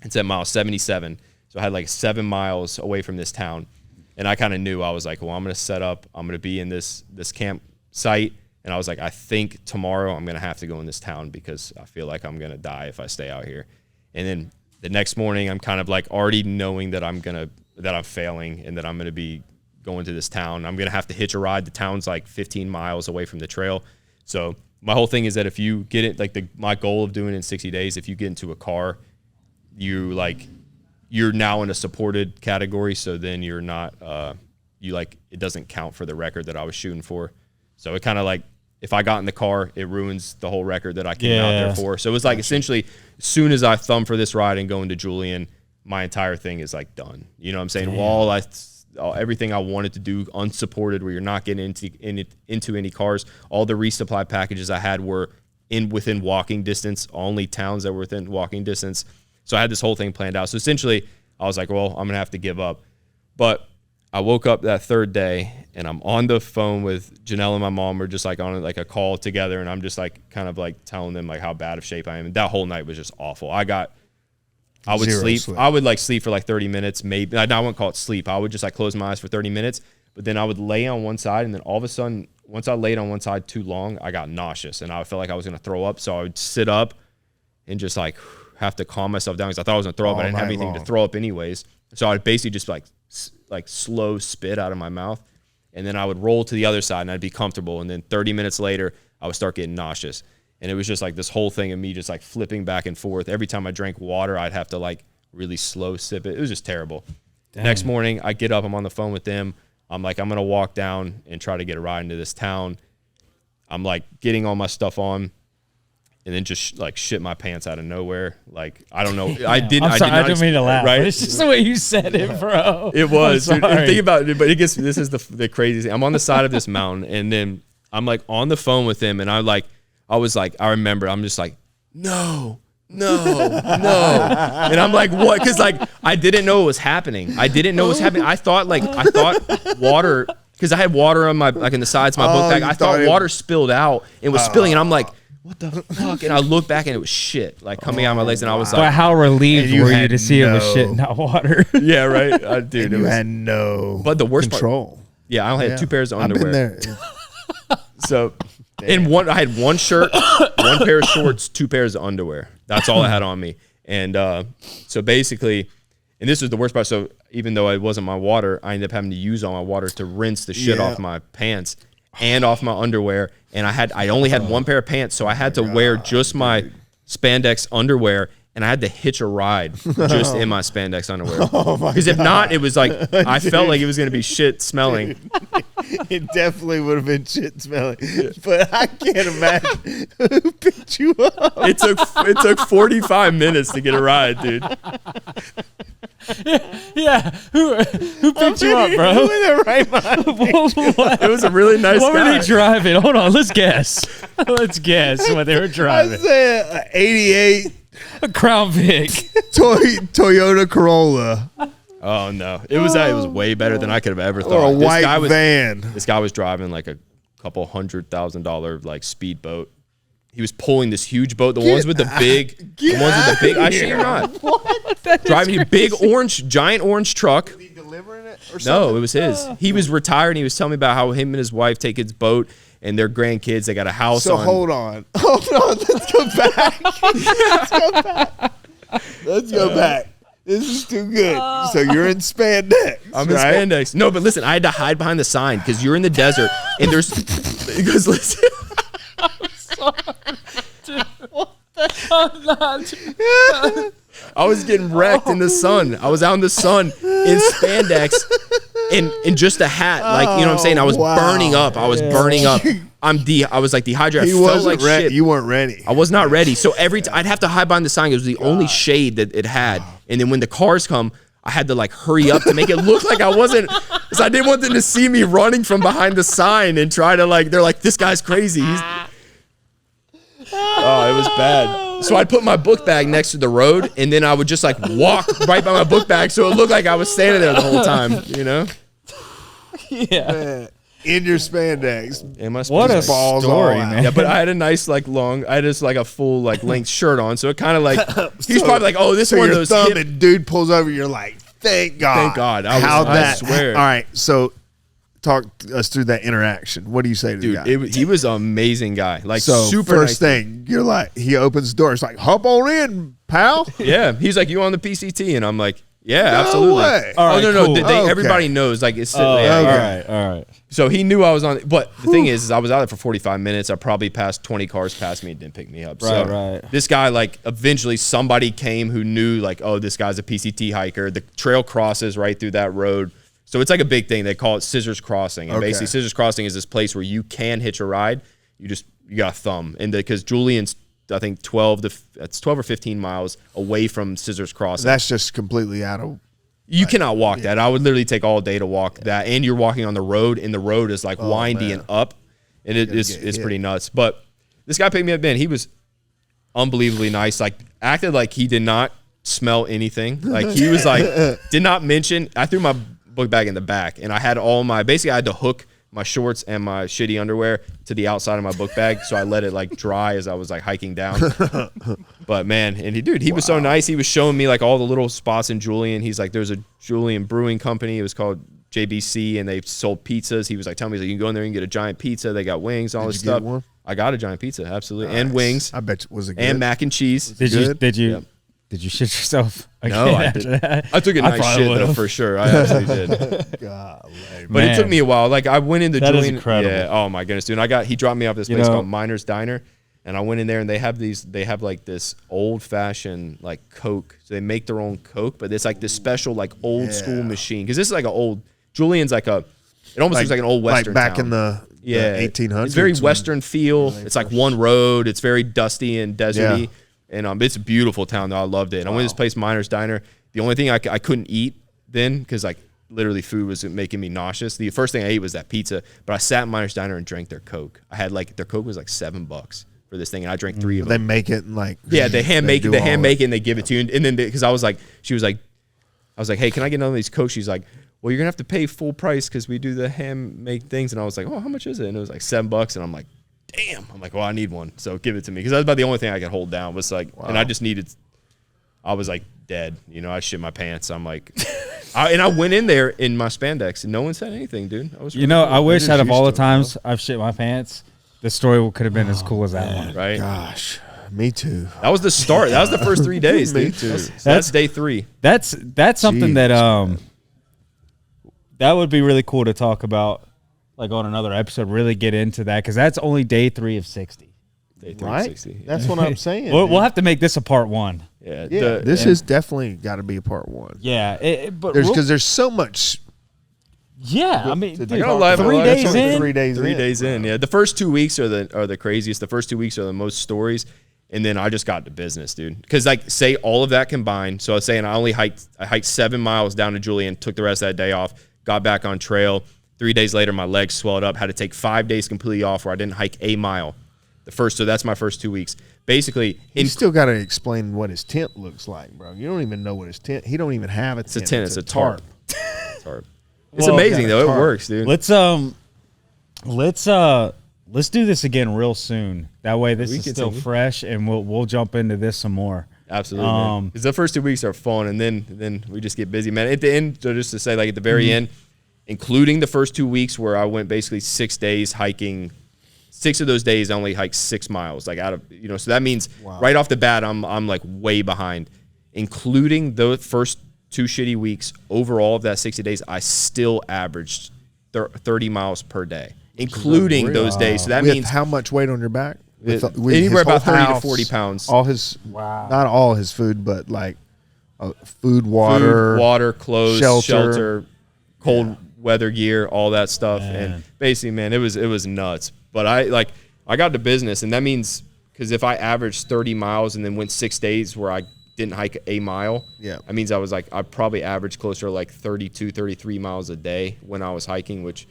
It's at mile 77, so I had like 7 miles away from this town, and I kind of knew. I was like, well, I'm gonna set up. I'm gonna be in this camp site. And I was like, I think tomorrow I'm going to have to go in this town because I feel like I'm going to die if I stay out here. And then the next morning, I'm kind of like already knowing that I'm failing and that I'm going to be going to this town. I'm going to have to hitch a ride. The town's like 15 miles away from the trail. So my whole thing is that if you get it, like my goal of doing it in 60 days, if you get into a car, you're now in a supported category. So then you're not, it doesn't count for the record that I was shooting for. So it kind of like, if I got in the car, it ruins the whole record that I came out there for. So it was like essentially, as soon as I thumb for this ride and go into Julian, my entire thing is like done. You know what I'm saying? Well, everything I wanted to do unsupported, where you're not getting into any cars. All the resupply packages I had were within walking distance. Only towns that were within walking distance. So I had this whole thing planned out. So essentially, I was like, well, I'm gonna have to give up. But I woke up that third day, and I'm on the phone with Janelle and my mom. We're just like on like a call together, and I'm just like kind of like telling them like how bad of shape I am. And that whole night was just awful. I would sleep. I would like sleep for like 30 minutes, maybe. I wouldn't call it sleep. I would just like close my eyes for 30 minutes, but then I would lay on one side, and then all of a sudden, once I laid on one side too long, I got nauseous, and I felt like I was gonna throw up. So I would sit up and just like have to calm myself down because I thought I was gonna throw up, but I didn't have anything to throw up anyways. So I'd basically just like slow spit out of my mouth, and then I would roll to the other side and I'd be comfortable, and then 30 minutes later I would start getting nauseous, and it was just like this whole thing of me just like flipping back and forth. Every time I drank water, I'd have to like really slow sip it. It was just terrible. Next morning I get up, I'm on the phone with them, I'm like, I'm gonna walk down and try to get a ride into this town. I'm like getting all my stuff on, and then just like shit my pants out of nowhere. Like I don't know. I didn't mean to laugh. Right? It's just the way you said it, bro. It was. I'm Dude, and sorry. think about it, but it gets. This is the craziest thing. I'm on the side of this mountain, and then I'm like on the phone with him, and I remember I'm just like, no. And I'm like, what? Because like I didn't know what was happening. I thought water, because I had water on my like in the sides of my book bag. I thought water spilled out and was spilling, and I'm like, what the fuck? And I looked back and it was shit like coming out of my legs, and I was But like, how relieved you were you had to see it was no- shit, not water? yeah, right, dude. You had no But the worst control. Yeah, I only had 2 pairs of underwear. I've been there. So, I had 1 shirt, 1 pair of shorts, 2 pairs of underwear. That's all I had on me. And so basically, and this was the worst part. So even though it wasn't my water, I ended up having to use all my water to rinse the shit off my pants and off my underwear. And I only had 1 pair of pants, so I had to wear just my spandex underwear. And I had to hitch a ride just in my spandex underwear. Because if not, it was like, I felt like it was going to be shit smelling. It definitely would have been shit smelling. But I can't imagine who picked you up. It took 45 minutes to get a ride, dude. Yeah, who picked you up, bro? Who in their right mind? It was a really nice What were guy. they driving? Hold on, let's guess. Let's guess what they were I driving. said 88 A Crown Vic. Toyota Corolla Oh no, it was way better than I could have ever thought. or a This white guy was, van. This guy was driving like a couple $100,000 like speedboat. He was pulling this huge boat, the ones with the big, I shit you not. Driving a big giant orange truck. Was he delivering it or No, it was his. He was retired, and he was telling me about how him and his wife take his boat and their grandkids. They got a house. So on. hold on. Let's go back. Let's go back. This is too good. So you're in spandex. I'm in right? spandex. No, but listen, I had to hide behind the sign because you're in the desert and there's. Because listen. I was getting wrecked in the sun. I was out in the sun in spandex and just a hat. Like, you know what I'm saying? I was burning up. I was burning up. I was like dehydrated. He I felt wasn't like ready. shit. You weren't ready. I was not ready. So I'd have to hide behind the sign. It was the only shade that it had. And then when the cars come, I had to like hurry up to make it look like I wasn't, because I didn't want them to see me running from behind the sign and try to like, they're like, this guy's crazy. Oh, it was bad. So I'd put my book bag next to the road, and then I would just like walk right by my book bag, so it looked like I was standing there the whole time, you know? Yeah. In your spandex. It must What be a nice. balls story, all out. man. Yeah, but I had a nice like I had just like a full like length shirt on, so it kind of like he's probably like, oh, this So one of your those thumb hip. and dude pulls over. You're like, thank God. Thank God. I swear. All right. So talk us through that interaction. What do you say to the guy? Dude, he was an amazing guy. Like so super first nice. thing, you're like, he opens the door. It's like, hop on in, pal. Yeah, he's like, you on the PCT, and I'm like, yeah, No absolutely. way. All right, no, cool. Okay. everybody knows. Like it's okay. All right. So he knew I was on. But the thing is I was out there for 45 minutes. I probably passed 20 cars past me and didn't pick me up. So Right. this guy, like, eventually somebody came who knew, like, oh, this guy's a PCT hiker. The trail crosses right through that road. So it's like a big thing. They call it Scissors Crossing. And basically, Scissors Crossing is this place where you can hitch a ride. You got a thumb. And because Julian's, I think, 12 or 15 miles away from Scissors Crossing. That's just completely out of. You cannot walk that. I would literally take all day to walk that. And you're walking on the road, and the road is like windy and up. And it's pretty nuts. But this guy picked me up, man. He was unbelievably nice. Like, acted like he did not smell anything. Like, he was like, did not mention. I threw my book bag in the back, and I had basically I had to hook my shorts and my shitty underwear to the outside of my book bag, so I let it like dry as I was like hiking down. But man, and he was so nice. He was showing me like all the little spots in Julian. He's like, there's a Julian brewing company. It was called JBC, and they sold pizzas. He was like telling me, he's like, you can go in there and get a giant pizza. They got wings, all this you get stuff. one? I got a giant pizza, absolutely, Nice. and wings, I bet you, was it good? and mac and cheese. Did you Yep. did you shit yourself? No, I after did. that? I took a nice probably shit though, would've. for sure. I absolutely did. Golly. But Man. it took me a while. Like, I went into That is Julian. incredible. Yeah. Oh my goodness, dude. And he dropped me off at this You place know- called Miner's Diner, and I went in there, and they have like this old fashioned like Coke. So they make their own Coke, but it's like this special like old school machine. Because this is like an old. Julian's like it almost looks like an old Western Like back town. in the Yeah, 1800s. It's very Western feel. It's like one road. It's very dusty and deserty, and it's a beautiful town. Though I loved it. And I went to this place, Miner's Diner. The only thing I couldn't eat then because like literally food was making me nauseous. The first thing I ate was that pizza, but I sat in Miner's Diner and drank their Coke. I had like their Coke was like $7 for this thing, and I drank 3 of them. They make it like they hand make it, and they give it to you. And then because I was like, hey, can I get none of these Coke? She's like, well, you're gonna have to pay full price because we do the handmade things. And I was like, oh, how much is it? And it was like $7. And I'm like, damn. I'm like, well, I need one, so give it to me because that's about the only thing I could hold down was like, and I just needed. I was like dead, I shit my pants. I'm like, I went in there in my spandex and no one said anything, dude. I was really cool. I wish out of all the times I've shit my pants, the story could have been as cool as that one. Right? Gosh. Me too. That was the start. That was the first 3 days. Me dude. too. That's day 3. That's something that that would be really cool to talk about, like on another episode. Really get into that because that's only day 3 of 60. Day 3 right? of 60. Yeah. That's what I'm saying. We'll have to make this a part 1. Yeah. This has definitely got to be a part 1. Yeah, but because there's so much. Yeah, I mean, dude, 3 days in. 3 days. 3 days in. Yeah, the first 2 weeks are the craziest. The first 2 weeks are the most stories, and then I just got to business, dude. Because like say all of that combined. So I was saying I hiked 7 miles down to Julian, took the rest of that day off, got back on trail. 3 days later, my legs swelled up. Had to take 5 days completely off where I didn't hike a mile. So that's my first 2 weeks. Basically, you still got to explain what his tent looks like, bro. You don't even know what his tent. He don't even have a tent. It's a tent. It's a tarp. It's amazing though. It works, dude. Let's do this again real soon. That way, this is still fresh, and we'll jump into this some more. Absolutely. Because the first 2 weeks are fun, and then we just get busy, man. At the end, so just to say, like at the very end, including the first 2 weeks where I went basically 6 days hiking. 6 of those days I only hiked 6 miles, like out of so that means right off the bat I'm like way behind. Including the first 2 shitty weeks, overall of that 60 days, I still averaged 30 miles per day, including those days. So that means how much weight on your back? With anywhere about 30 to 40 pounds. All his not all his food, but like food, water, clothes, shelter, cold weather gear, all that stuff. Man. And basically, man, it was nuts. But I got to business, and that means because if I averaged 30 miles and then went 6 days where I didn't hike a mile, that means I probably averaged closer to like 32, 33 miles a day when I was hiking, which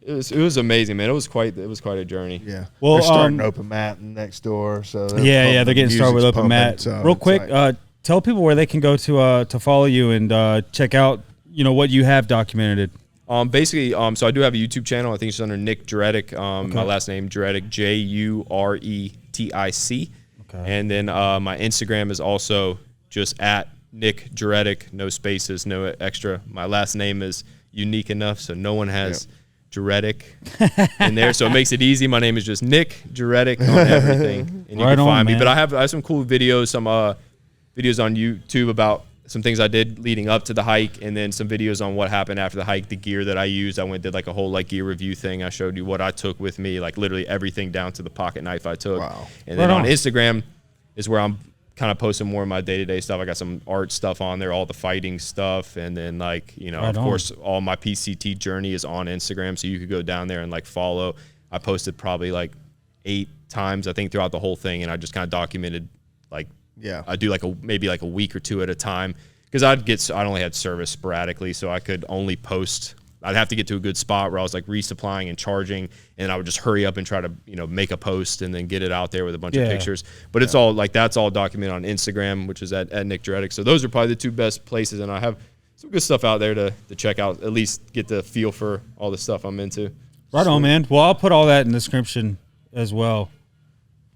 it was amazing, man. It was quite a journey. Yeah. Well, they're starting open mat next door, so they're getting started with open mat. So real quick, tell people where they can go to follow you and check out what you have documented. Basically, so I do have a YouTube channel. I think it's under Nick Juretic. My last name Juretic, Juretic. Okay. And then my Instagram is also just at Nick Juretic, no spaces, no extra. My last name is unique enough, so no one has Juretic in there, so it makes it easy. My name is just Nick Juretic on everything, and you can find me. But I have some cool videos, some videos on YouTube about some things I did leading up to the hike, and then some videos on what happened after the hike, the gear that I used. I did like a whole like gear review thing. I showed you what I took with me, like literally everything down to the pocket knife I took. Wow. And then on Instagram is where I'm kind of posting more of my day-to-day stuff. I got some art stuff on there, all the fighting stuff, and then like, of course, all my PCT journey is on Instagram, so you could go down there and like follow. I posted probably like 8 times, I think, throughout the whole thing, and I just kind of documented like, I do maybe a week or 2 at a time because I only had service sporadically, so I could only post. I'd have to get to a good spot where I was like resupplying and charging, and I would just hurry up and try to make a post and then get it out there with a bunch of pictures. But it's all like that's all documented on Instagram, which is at Nick Juretic. So those are probably the 2 best places, and I have some good stuff out there to check out. At least get the feel for all the stuff I'm into. Right on, man. Well, I'll put all that in the description as well.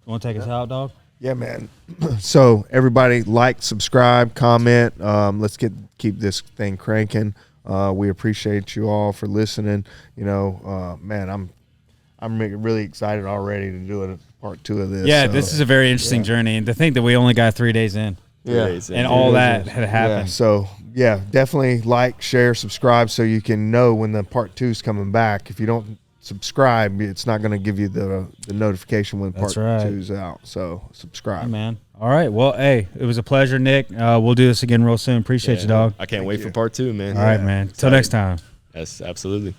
You want to take us out, dog? Yeah, man. So everybody like, subscribe, comment. Let's keep this thing cranking. We appreciate you all for listening. Man, I'm really excited already to do a part 2 of this. Yeah, this is a very interesting journey, and to think that we only got 3 days in. And all that had happened. Yeah, so definitely like, share, subscribe, so you can know when the part 2 is coming back. If you don't subscribe, it's not going to give you the notification when part 2 is out. So subscribe. Hey, man. All right. Well, hey, it was a pleasure, Nick. We'll do this again real soon. Appreciate you, dog. I can't wait for part 2, man. All right, man. Till next time. Yes, absolutely.